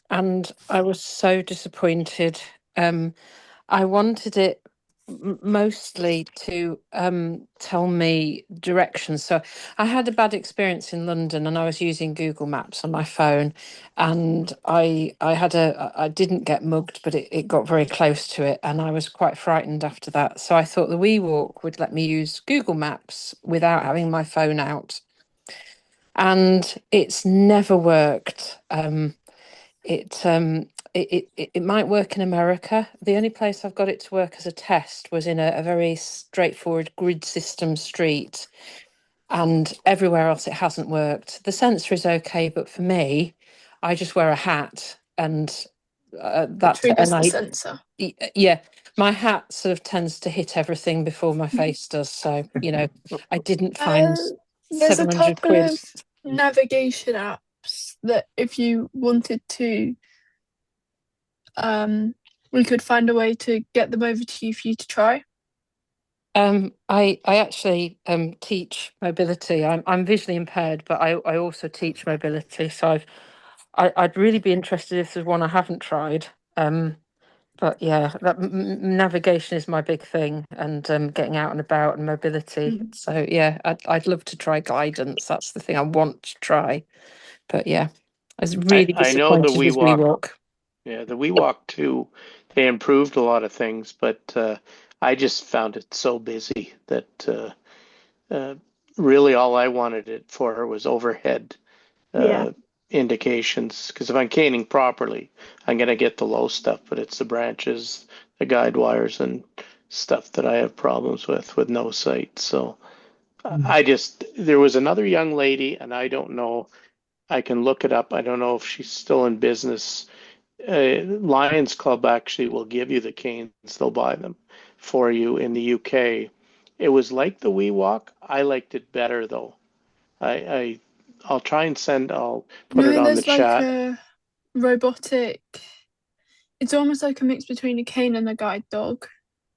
and I was so disappointed. I wanted it mostly to tell me directions. So I had a bad experience in London, and I was using Google Maps on my phone, and I didn't get mugged, but it got very close to it, and I was quite frightened after that. So I thought the WeWalk would let me use Google Maps without having my phone out, and it's never worked. It might work in America. The only place I've got it to work as a test was in a very straightforward grid system street, and everywhere else it hasn't worked. The sensor is okay, but for me, I just wear a hat, and that's the sensor. Yeah, my hat sort of tends to hit everything before my face does. So I didn't find there's 700 a couple quid. of navigation apps that if you wanted to, we could find a way to get them over to you for you to try. I actually teach mobility. I'm visually impaired, but I also teach mobility. So I'd really be interested if there's one I haven't tried. But yeah, that navigation is my big thing, and getting out and about and mobility. So yeah, I'd love to try guidance. That's the thing I want to try. But yeah, I was really disappointed I know the with WeWalk. Yeah, the WeWalk too. They improved a lot of things, but I just found it so busy that really all I wanted it for was overhead indications. Because if I'm caning properly, I'm going to get the low stuff, but it's the branches, the guide wires, and stuff that I have problems with no sight. So there was another young lady, and I don't know. I can look it up. I don't know if she's still in business. Lions Club actually will give you the canes. They'll buy them for you in the UK. It was like the WeWalk. I liked it better though. I'll try and I'll put it on the chat. Like a robotic. It's almost like a mix between a cane and a guide dog.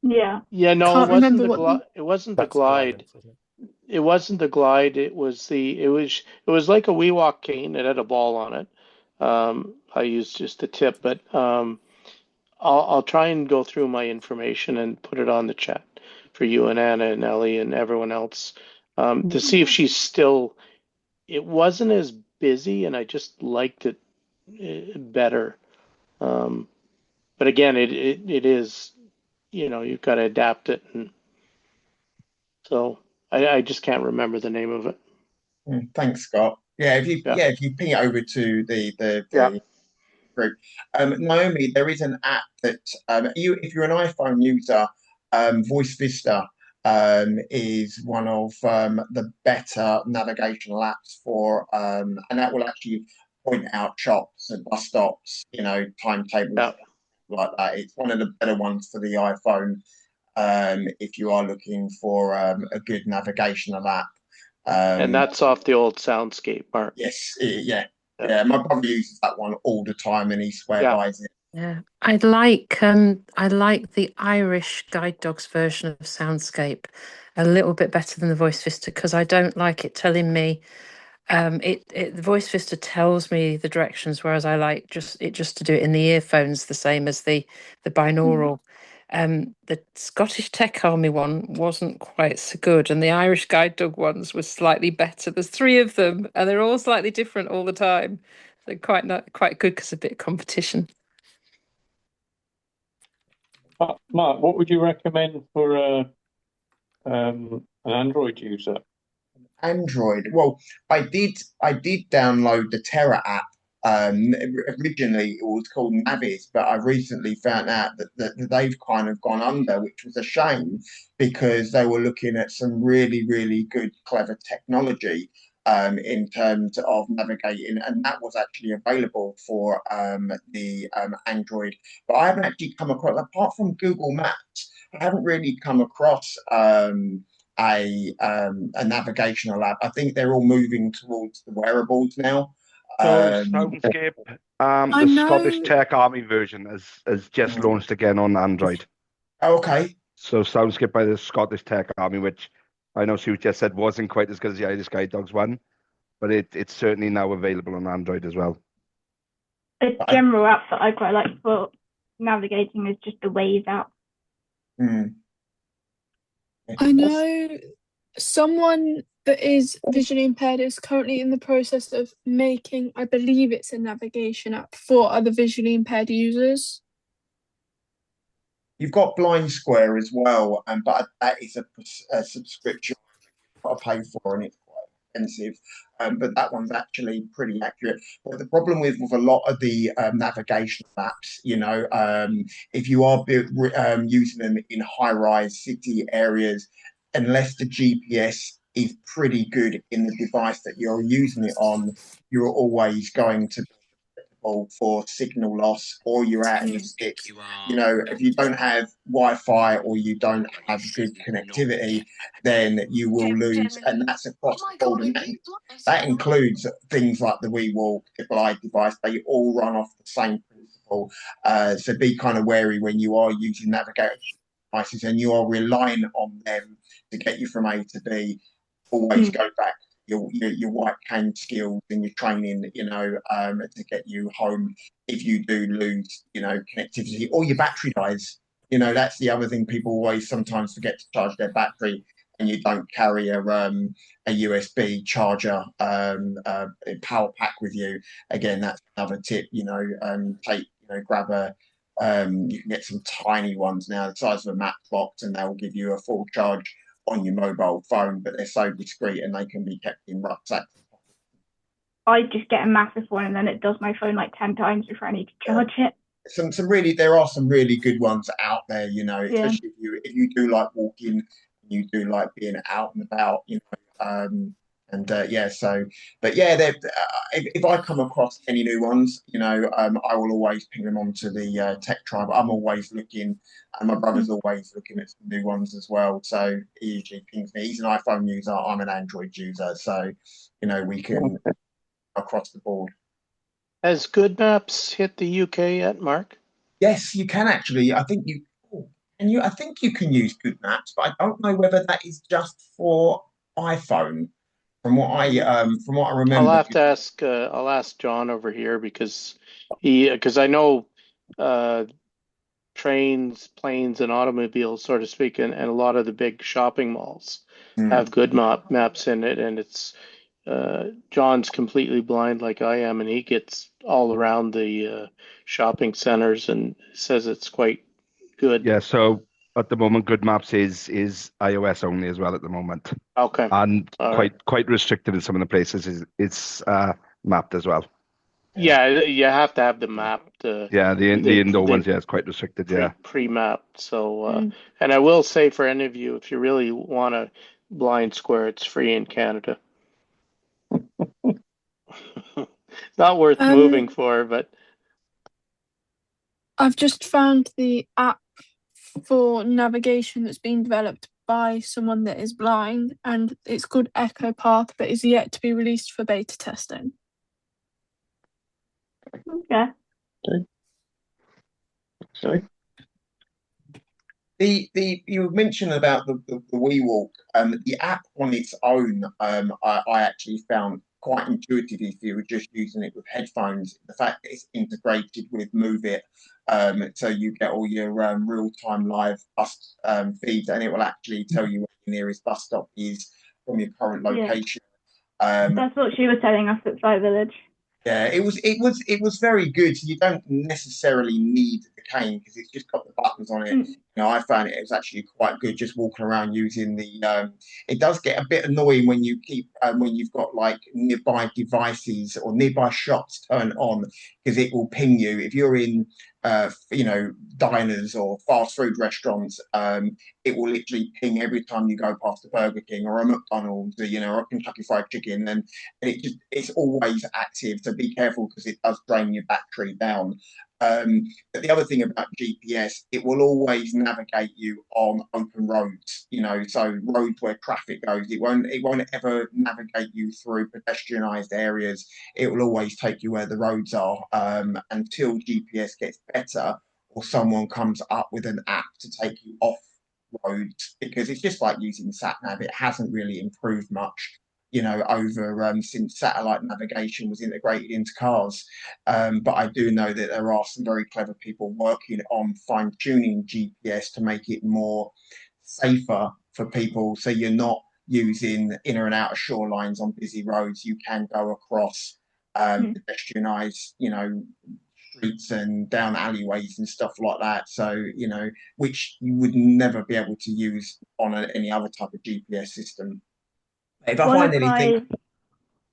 Yeah. Yeah, no, it wasn't the glide. It wasn't the glide. It wasn't the glide. It was like a WeWalk cane. It had a ball on it. I used just the tip, but I'll try and go through my information and put it on the chat for you and Anna and Ellie and everyone else to see if she's still. It wasn't as busy, and I just liked it better. But again, it is, you've got to adapt it, and so I just can't remember the name of it. Thanks, Scott. Yeah, if you ping it over to the group. Naomi, there is an app that if you're an iPhone user, Voice Vista is one of the better navigational apps for, and that will actually point out shops and bus stops, timetables like that. It's one of the better ones for the iPhone if you are looking for a good navigational app. And that's off the old Soundscape, Mark. Yes, yeah. My brother uses that one all the time, and he swear buys it. Yeah, I like the Irish guide dogs version of Soundscape a little bit better than the Voice Vista, because I don't like it telling me. The Voice Vista tells me the directions, whereas I like just to do it in the earphones, the same as the binaural. The Scottish Tech Army one wasn't quite so good, and the Irish guide dog ones were slightly better. There's 3 of them, and they're all slightly different all the time. They're quite good because a bit of competition. Mark, what would you recommend for an Android user? Android. Well, I did download the Terra app. Originally it was called Navis, but I recently found out that they've kind of gone under, which was a shame because they were looking at some really, really good, clever technology in terms of navigating, and that was actually available for the Android. But I haven't actually come across, apart from Google Maps, I haven't really come across a navigational app. I think they're all moving towards the wearables now. So Soundscape, I the know. Scottish Tech Army version has just launched again on Android. Oh, okay. So Soundscape by the Scottish Tech Army, which I know Sue just said wasn't quite as good as the Irish Guide Dogs one, but it's certainly now available on Android as well. A general app that I quite like for navigating is just the Waze app. I know someone that is visually impaired is currently in the process of making, I believe it's a navigation app for other visually impaired users. You've got Blind Square as well, but that is a subscription you've got to pay for, and it's quite expensive. But that one's actually pretty accurate. But the problem with a lot of the navigation apps, if you are using them in high-rise city areas, unless the GPS is pretty good in the device that you're using it on, you're always going to for signal loss, or you're out in the sticks. If you don't have Wi-Fi or you don't have good connectivity, then you will lose, and that's across the board. And that includes things like the WeWalk, the Glide device. They all run off the same principle. So be kind of wary when you are using navigation devices and you are relying on them to get you from A to B. Always go back your white cane skills and your training, to get you home if you do lose, connectivity or your battery dies. That's the other thing people always sometimes forget to charge their battery, and you don't carry a USB charger power pack with you. Again, that's another tip. Grab a. You can get some tiny ones now, the size of a Matchbox, and they'll give you a full charge on your mobile phone, but they're so discreet and they can be kept in rucksacks. I just get a massive one and then it does my phone like 10 times before I need to charge it. There are some really good ones out there, especially if you do like walking, you do like being out and about, if I come across any new ones, I will always ping them onto the Tech Tribe. I'm always looking, and my brother's always looking at some new ones as well. So he usually pings me. He's an iPhone user. I'm an Android user. So, we can across the board. Has Good Maps hit the UK yet, Mark? Yes, you can actually. I think you can use Good Maps, but I don't know whether that is just for iPhone. From what I remember, I'll have to ask. I'll ask John over here because I know trains, planes, and automobiles, so to speak, and a lot of the big shopping malls have Good Maps in it, and it's John's completely blind like I am, and he gets all around the shopping centers and says it's quite good. Yeah. So at the moment, Good Maps is iOS only as well at the moment. Okay. And quite restricted in some of the places. It's mapped as well. Yeah, you have to have the mapped. The indoor ones, it's quite restricted. Pre-mapped. So, and I will say for any of you, if you really want a blind square, it's free in Canada. Not worth moving for, but I've just found the app for navigation that's been developed by someone that is blind, and it's called Echo Path, but is yet to be released for beta testing. Okay. Sorry. You mentioned about the WeWalk. The app on its own, I actually found quite intuitive if you were just using it with headphones. The fact that it's integrated with Move It, so you get all your real-time live bus feeds, and it will actually tell you where your nearest bus stop is from your current location. That's what she was telling us at Sky Village. Yeah, it was very good. You don't necessarily need the cane because it's just got the buttons on it. You know, I found it was actually quite good just walking around using the. It does get a bit annoying when you keep when you've got like nearby devices or nearby shops turned on because it will ping you if you're in you know, diners or fast food restaurants. It will literally ping every time you go past a Burger King or a McDonald's, or, you know, or a Kentucky Fried Chicken, and it's always active. So be careful because it does drain your battery down. But the other thing about GPS, it will always navigate you on open roads, you know, so roads where traffic goes. It won't ever navigate you through pedestrianised areas. It will always take you where the roads are, until GPS gets better or someone comes up with an app to take you off roads, because it's just like using sat nav. It hasn't really improved much, you know, over since satellite navigation was integrated into cars. But I do know that there are some very clever people working on fine tuning GPS to make it more safer for people. So you're not using inner and outer shorelines on busy roads. You can go across pedestrianised, you know, streets and down alleyways and stuff like that. So, you know, which you would never be able to use on any other type of GPS system. If I find anything,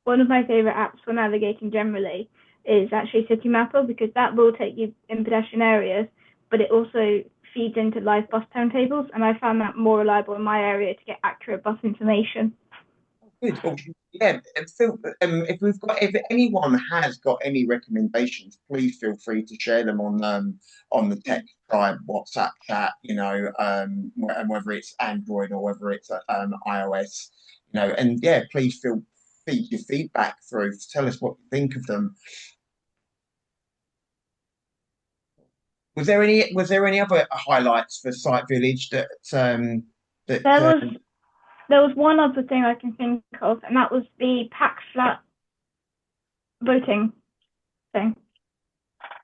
one of my favourite apps for navigating generally is actually City Mapper, because that will take you in pedestrian areas, but it also feeds into live bus timetables, and I found that more reliable in my area to get accurate bus information. Good. Well, yeah, if anyone has got any recommendations, please feel free to share them on the Tech Tribe WhatsApp chat. You know, and whether it's Android or whether it's iOS, you know, and yeah, please feed your feedback through. Tell us what you think of them. Was there any other highlights for Site Village that There was one other thing I can think of, and that was the pack flat voting thing.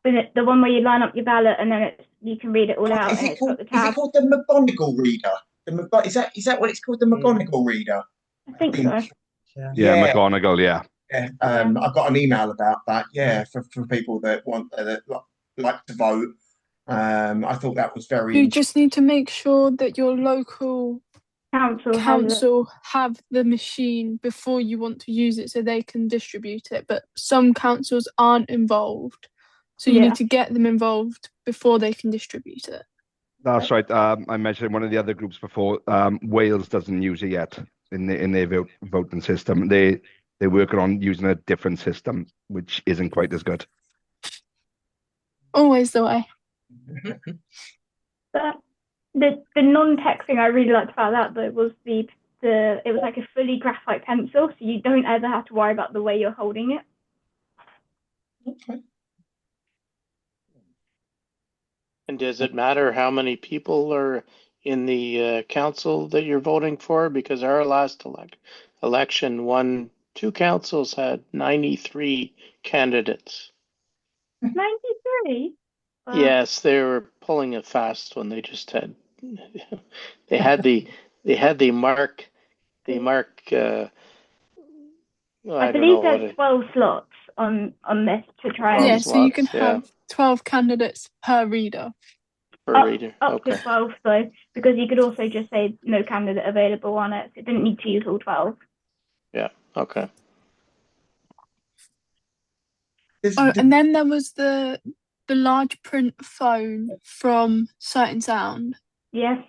The one where you line up your ballot and then you can read it all out. Is it called the McGonagall reader? Is that what it's called, the McGonagall reader? I think so. Yeah, McGonagall. Yeah. Yeah. I got an email about that. Yeah, for people that want that like to vote. I thought that was very. You just need to make sure that your local council have the machine before you want to use it, so they can distribute it. But some councils aren't involved, so you need to get them involved before they can distribute it. That's right. I mentioned in one of the other groups before. Wales doesn't use it yet in their voting system. They're working on using a different system, which isn't quite as good. Always the way. But the non-tech thing I really liked about that though was it was like a fully graphite pencil, so you don't ever have to worry about the way you're holding it. Okay. And does it matter how many people are in the council that you're voting for? Because our last election, two councils had 93 candidates. 93? Yes, they were pulling it fast when they just had they had the mark I believe there's 12 slots on this to try and... Yeah, so you can have 12 candidates per reader. Up to 12, though, because you could also just say no candidate available on it. It didn't need to use all 12. Yeah, okay. And then there was the large print phone from Sight and Sound. Yes.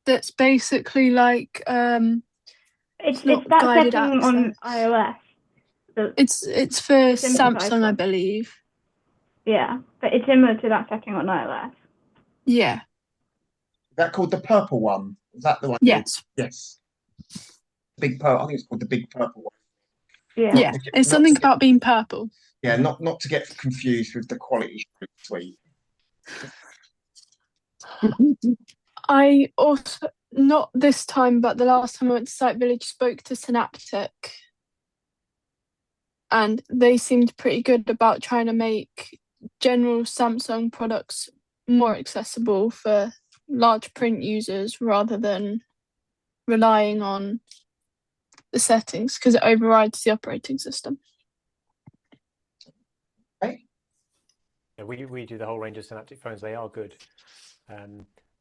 That's basically like it's that setting on iOS. It's for Samsung, I believe. Yeah, but it's similar to that setting on iOS. Yeah. Is that called the purple one? Is that the one? Yes. Yes. Big purple. I think it's called the big purple one. Yeah. It's something about being purple. Yeah, not to get confused with the quality suite. I also, not this time, but the last time I went to Site Village, spoke to Synaptic. And they seemed pretty good about trying to make general Samsung products more accessible for large print users rather than relying on the settings, because it overrides the operating system. we do the whole range of Synaptic phones. They are good.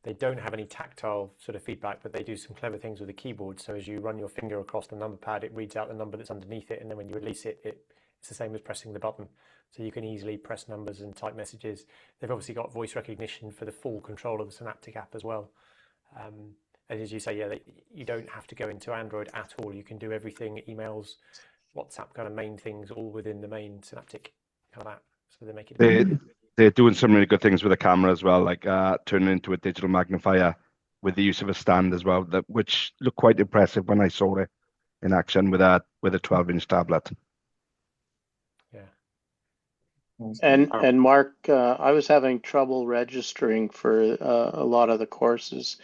They don't have any tactile sort of feedback, but they do some clever things with the keyboard. So as you run your finger across the number pad, it reads out the number that's underneath it, and then when you release it, it's the same as pressing the button. So you can easily press numbers and type messages. They've obviously got voice recognition for the full control of the Synaptic app as well. And as you say, yeah, you don't have to go into Android at all. You can do everything, emails, WhatsApp, kind of main things, all within the main Synaptic kind of app. So they make it. They're doing some really good things with the camera as well, like turning into a digital magnifier with the use of a stand as well, which looked quite impressive when I saw it in action with a 12-inch tablet. Yeah. And Mark, I was having trouble registering for a lot of the courses.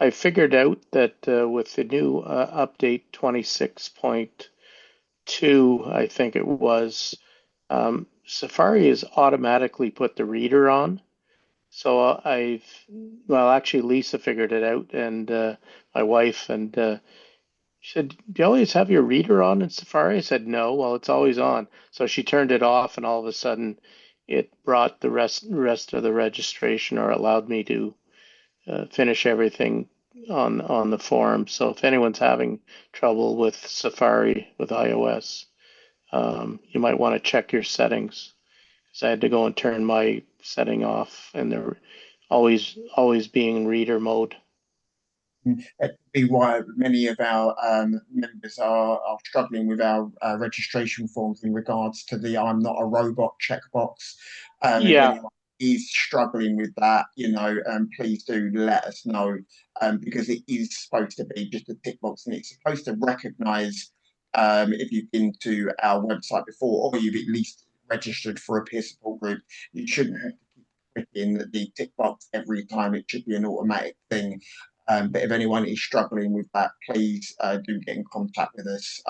I figured out that with the new update 26.2, I think it was, Safari has automatically put the reader on. So actually Lisa figured it out, and my wife, and she said, "Do you always have your reader on in Safari?" I said, "No." "Well, it's always on." So she turned it off, and all of a sudden it brought the rest of the registration, or allowed me to finish everything on the form. So if anyone's having trouble with Safari with iOS, you might want to check your settings, because I had to go and turn my setting off, and they're always being in reader mode. That could be why many of our members are struggling with our registration forms in regards to the "I'm not a robot" checkbox. If anyone is struggling with that, please do let us know, because it is supposed to be just a tick box, and it's supposed to recognise if you've been to our website before, or you've at least registered for a peer support group. You shouldn't have to keep clicking the tick box every time. It should be an automatic thing. But if anyone is struggling with that, please do get in contact with us,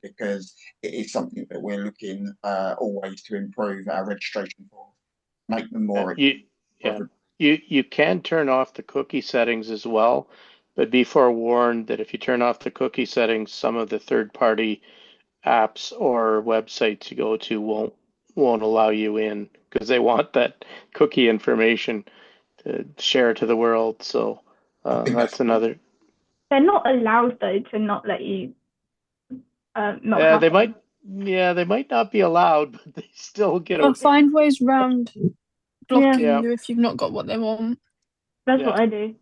because it is something that we're looking always to improve our registration forms, make them more. You can turn off the cookie settings as well, but be forewarned that if you turn off the cookie settings, some of the third-party apps or websites you go to won't allow you in, because they want that cookie information to share to the world. So that's another. They're not allowed though to not let you. They might. Yeah, they might not be allowed, but they still get. They'll find ways around blocking you if you've not got what they want. That's what I do.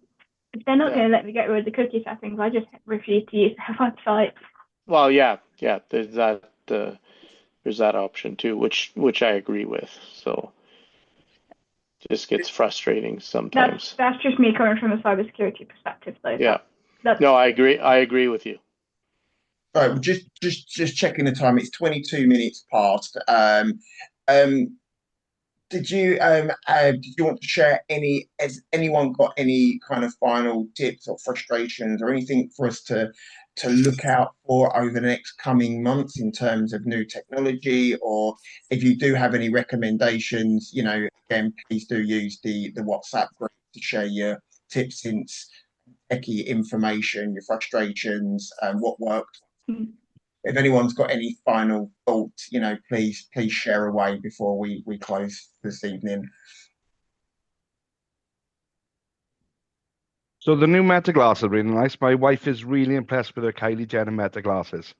If they're not going to let me get rid of the cookie settings, I just refuse to use their website. Well, yeah, there's that option too, which I agree with. So just gets frustrating sometimes. That's just me coming from a cybersecurity perspective, though. Yeah. No, I agree. I agree with you. All right, just checking the time. It's 22 minutes past. Did you want to share any? Has anyone got any kind of final tips or frustrations or anything for us to look out for over the next coming months in terms of new technology? Or if you do have any recommendations, again, please do use the WhatsApp group to share your tips, hints, techie information, your frustrations, and what worked. If anyone's got any final thoughts, please share away before we close this evening. So the new Meta glasses are really nice. My wife is really impressed with her Kylie Jenner Meta glasses.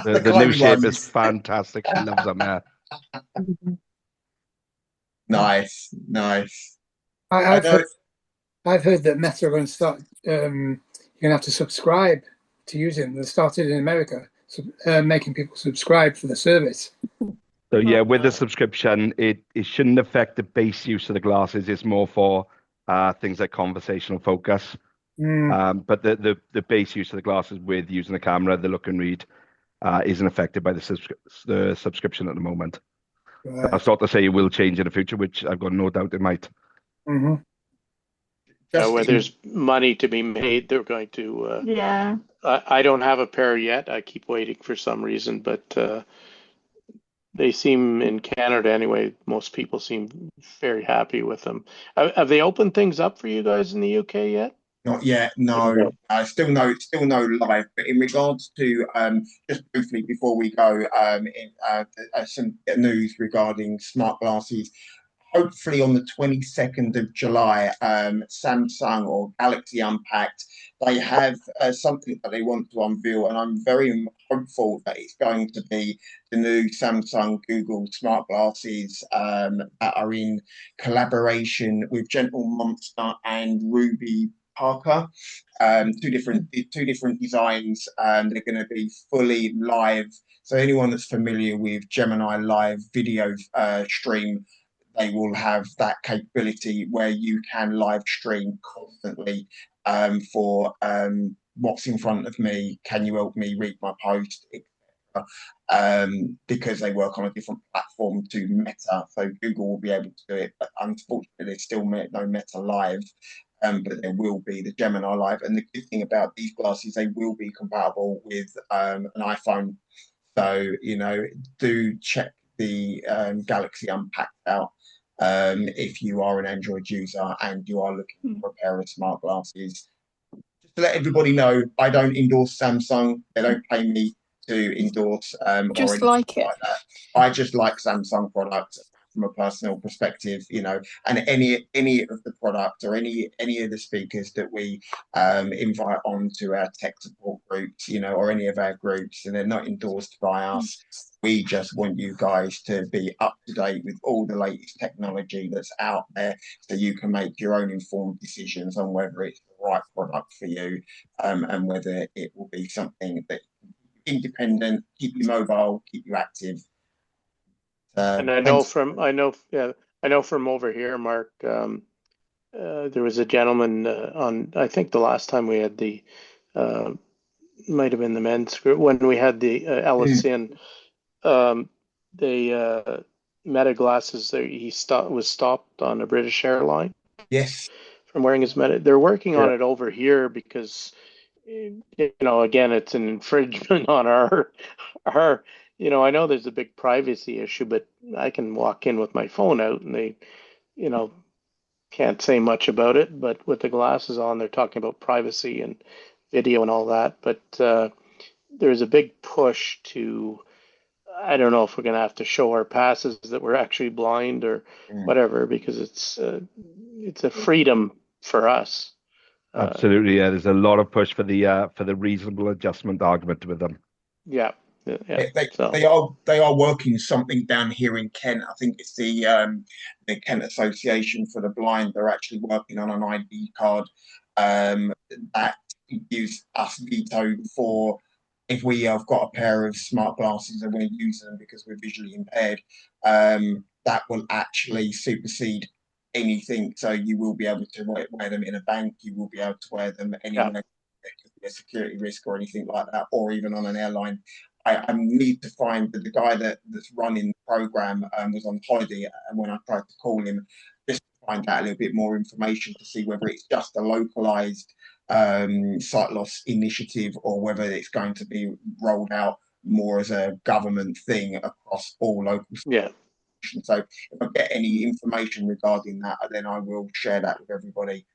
The new shape is fantastic. She loves them. Yeah. Nice. I've heard that Meta are going to start. You're going to have to subscribe to use it. They started in America, making people subscribe for the service. So yeah, with the subscription, it shouldn't affect the base use of the glasses. It's more for things like conversational focus. But the base use of the glasses with using the camera, the look and read, isn't affected by the subscription at the moment. Right. That's not to say it will change in the future, which I've got no doubt it might. Mm-hmm. Where there's money to be made, they're going to. Yeah. I don't have a pair yet. I keep waiting for some reason, but they seem, in Canada anyway, most people seem very happy with them. Have they opened things up for you guys in the UK yet? Not yet, no. Still no live. But in regards to just briefly before we go, some news regarding smart glasses. hopefully on the 22nd of July, Samsung or Galaxy Unpacked, they have something that they want to unveil, and I'm very hopeful that it's going to be the new Samsung Google smart glasses that are in collaboration with Gentle Monster and Ruby Parker. Two different designs. They're going to be fully live. So anyone that's familiar with Gemini Live video stream, they will have that capability where you can live stream constantly for what's in front of me, can you help me read my post, because they work on a different platform to Meta. So Google will be able to do it, but unfortunately there's still no Meta Live. But there will be the Gemini Live. And the good thing about these glasses, they will be compatible with an iPhone. So, do check the Galaxy Unpacked out if you are an Android user and you are looking for a pair of smart glasses. Just to let everybody know, I don't endorse Samsung. They don't pay me to endorse or anything like that. I just like Samsung products from a personal perspective, and any of the product or any of the speakers that we invite on to our tech support groups, or any of our groups, and they're not endorsed by us. We just want you guys to be up to date with all the latest technology that's out there, so you can make your own informed decisions on whether it's the right product for you, and whether it will be something that independent, keep you mobile, keep you active. And I know from over here, Mark, there was a gentleman on, I think the last time we had the, might have been the men's group, when we had the Ellis in, the Meta glasses, he was stopped on a British airline. Yes. From wearing his Meta. They're working on it over here because, again, it's an infringement on our, I know there's a big privacy issue, but I can walk in with my phone out and they, can't say much about it. But with the glasses on, they're talking about privacy and video and all that. But there's a big push to, I don't know if we're going to have to show our passes that we're actually blind or whatever, because it's a freedom for us. Absolutely, yeah. There's a lot of push for the reasonable adjustment argument with them. Yeah. They are working something down here in Kent. I think it's the Kent Association for the Blind. They're actually working on an ID card that gives us veto for if we have got a pair of smart glasses and we're using them because we're visually impaired. That will actually supersede anything. So you will be able to wear them in a bank. You will be able to wear them anywhere. There could be a security risk or anything like that, or even on an airline. I need to find that the guy that's running the program was on holiday, and when I tried to call him just to find out a little bit more information to see whether it's just a localized sight loss initiative or whether it's going to be rolled out more as a government thing across all local. So if I get any information regarding that, then I will share that with everybody.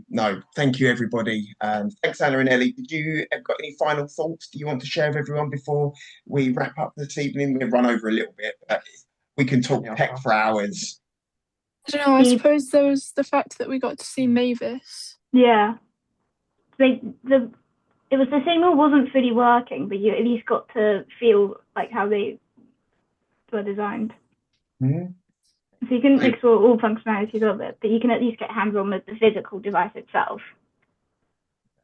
No, thank you, everybody. Thanks, Anna and Ellie. Did you have got any final thoughts? Do you want to share with everyone before we wrap up this evening? We've run over a little bit, but we can talk tech for hours. I don't know. I suppose there was the fact that we got to see Mavis. Yeah, it was the signal wasn't fully working, but you at least got to feel like how they were designed. Mm-hmm. So you couldn't explore all functionalities of it, but you can at least get hands-on with the physical device itself.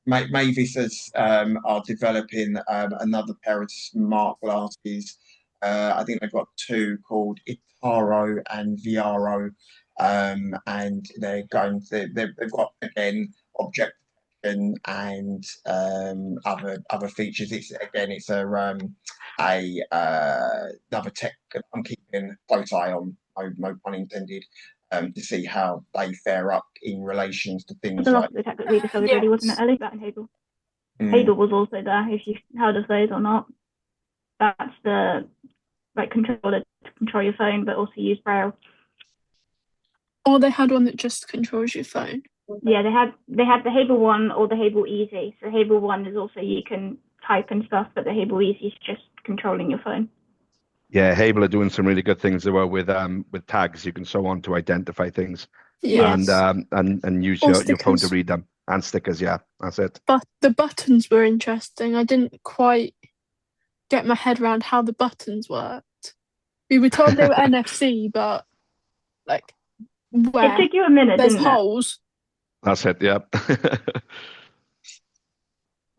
Mavis are developing another pair of smart glasses. I think they've got two called Itaro and Viaro, and they've got again object detection and other features. It's another tech I'm keeping a close eye on. No pun intended, to see how they fare up in relation to things like the tech that we discovered, really, wasn't it, Ellie? That and Hegel. Hegel was also there, if you've heard of those or not. That's the controller to control your phone, but also use Braille. Or they had one that just controls your phone. Yeah, they had the Hegel one or the Hegel Easy. So Hegel one is also you can type and stuff, but the Hegel Easy is just controlling your phone. Yeah, Hable are doing some really good things as well with tags you can sew on to identify things. Yes. And use Or your phone to stickers. read them. And stickers, yeah, that's it. But the buttons were interesting. I didn't quite get my head around how the buttons worked. We were told they were NFC, but like where? It took you a minute, There's didn't it? holes. That's it, yeah.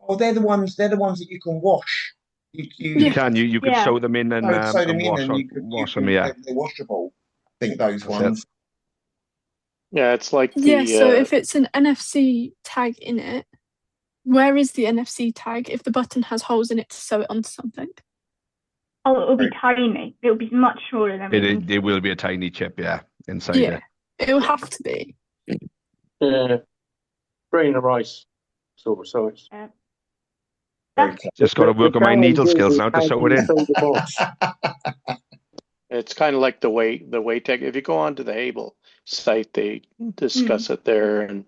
Oh, they're the ones that you can wash. You can sew them in and sew them in, wash and wash them, yeah. they're washable. I think those That's ones. it. Yeah, it's like Yeah, so if it's an NFC tag in it, where is the NFC tag if the button has holes in it to sew it onto something? Oh, it'll be tiny. It'll be much smaller than It will be a tiny chip, yeah, inside Yeah, it. it'll have to be. Grain of rice, sort of size. Just got to work on my needle skills now to sew it in. It's kind of like the weight tag. If you go onto the Hable site, they discuss it there and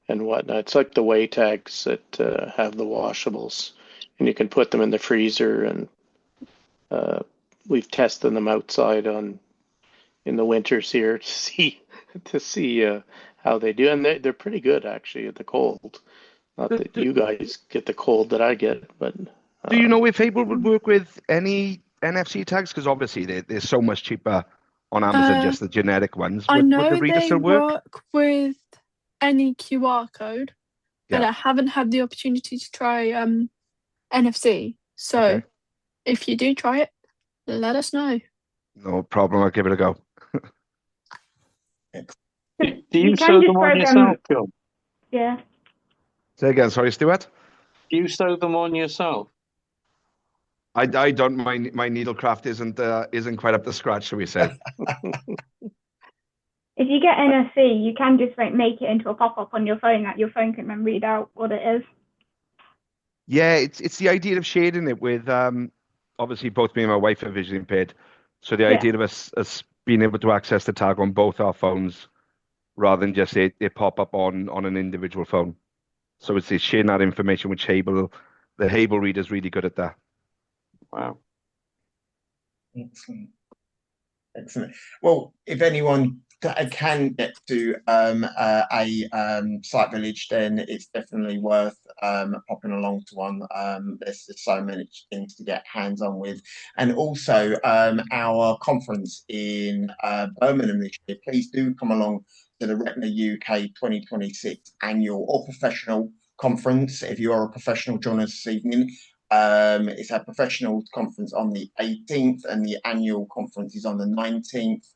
whatnot. It's like the weight tags that have the washables, and you can put them in the freezer. And we've tested them outside in the winters here to see how they do, and they're pretty good actually at the cold. Not that you guys get the cold that I get, but do you know if Hable would work with any NFC tags? Because obviously they're so much cheaper on Amazon than just the generic ones. I know would the reader they still work? with any QR code, but I haven't had the opportunity to try NFC. So if you do try it, let us know. No problem. I'll give it a go. Do you sew them on yourself, John? Yeah. Say again, sorry, Stuart. Do you sew them on yourself? I don't. My needlecraft isn't quite up to scratch, shall we say? If you get NFC, you can just make it into a pop-up on your phone that your phone can then read out what it is. Yeah, it's the idea of shading it with obviously both me and my wife are visually impaired, so the idea of us being able to access the tag on both our phones rather than just it pop up on an individual phone. So it's sharing that information with the Hable reader's really good at that. Wow. Excellent. Well, if anyone can get to a site village, then it's definitely worth popping along to one. There's just so many things to get hands on with, and also our conference in Birmingham this year. Please do come along to the Retina UK 2026 annual or professional conference. If you are a professional, join us this evening. It's our professional conference on the 18th and the annual conference is on the 19th.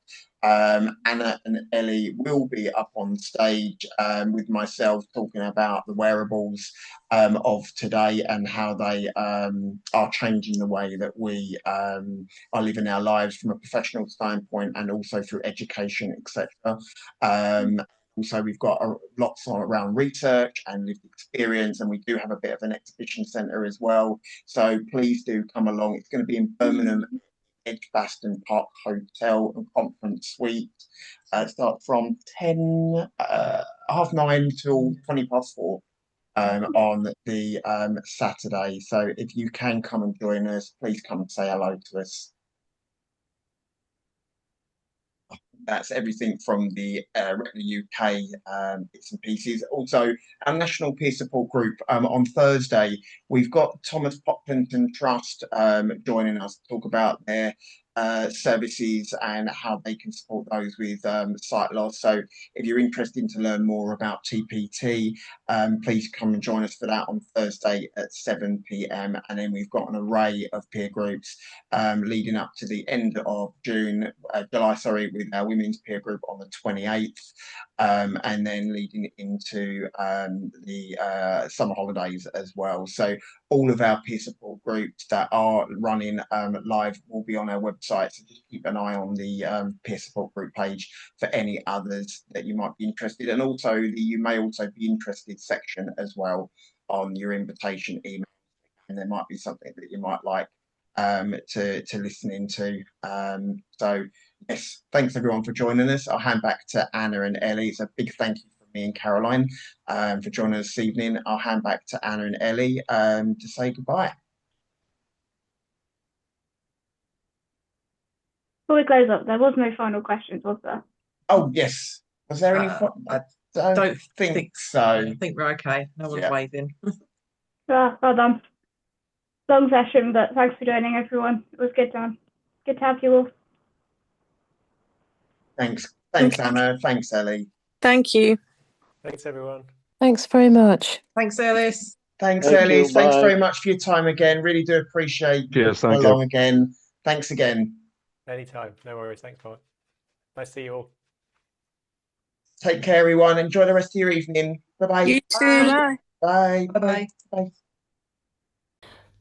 Anna and Ellie will be up on stage with myself talking about the wearables of today and how they are changing the way that we are living our lives from a professional standpoint and also through education, etc. Also, we've got lots around research and lived experience, and we do have a bit of an exhibition centre as well. So please do come along. It's going to be in Birmingham, Edgbaston Park Hotel and Conference Suite. Start from 9:30 till 4:20 on the Saturday. So if you can come and join us, please come and say hello to us. That's everything from the Retina UK bits and pieces. Also, our National Peer Support Group on Thursday, we've got Thomas Pocklington Trust joining us to talk about their services and how they can support those with sight loss. So if you're interested to learn more about TPT, please come and join us for that on Thursday at 7 p.m. And then we've got an array of peer groups leading up to the end of July, with our women's peer group on the 28th, and then leading into the summer holidays as well. So all of our peer support groups that are running live will be on our website. So just keep an eye on the peer support group page for any others that you might be interested in. And also you may also be interested section as well on your invitation email. And there might be something that you might like to listen into. So yes, thanks everyone for joining us. I'll hand back to Anna and Ellie. It's a big thank you from me and Caroline for joining us this evening. I'll hand back to Anna and Ellie to say goodbye. Before we close up, there was no final questions, was there? Oh, yes. Was there any? I don't think so. I think we're okay. No one's waving. Well done. Long session, but thanks for joining, everyone. It was good to have you all. Thanks, Anna. Thanks, Ellie. Thank you. Thanks, everyone. Thanks very much. Thanks, Ellis. Thanks, Thank Ellis. you, Thanks bye. very much for your time again. Really do appreciate you Cheers, thank along you. again. Thanks again. Anytime. No worries. Thanks, Mark. Nice to see you all. Take care, everyone. Enjoy the rest of your evening. Bye-bye. You too. Bye. Bye. Bye-bye. Bye.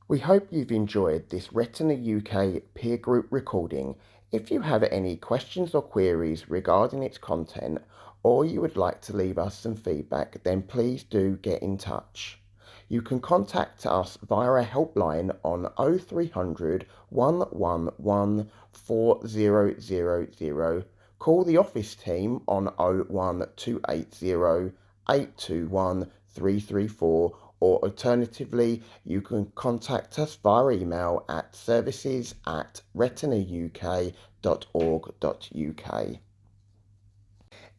We hope you've enjoyed this Retina UK peer group recording. If you have any questions or queries regarding its content, or you would like to leave us some feedback, then please do get in touch. You can contact us via our helpline on 0300 111 4000, call the office team on 01280 821 334, or alternatively, you can contact us via email at services@retinauk.org.uk.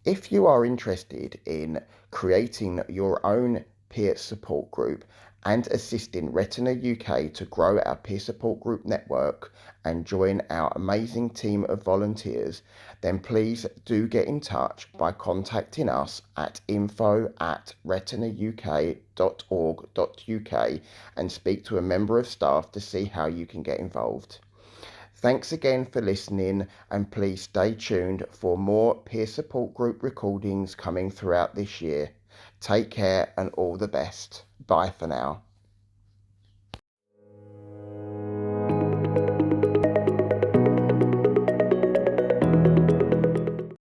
If you are interested in creating your own peer support group and assisting Retina UK to grow our peer support group network and join our amazing team of volunteers, then please do get in touch by contacting us at info@retinauk.org.uk and speak to a member of staff to see how you can get involved. Thanks again for listening, and please stay tuned for more peer support group recordings coming throughout this year. Take care and all the best. Bye for now.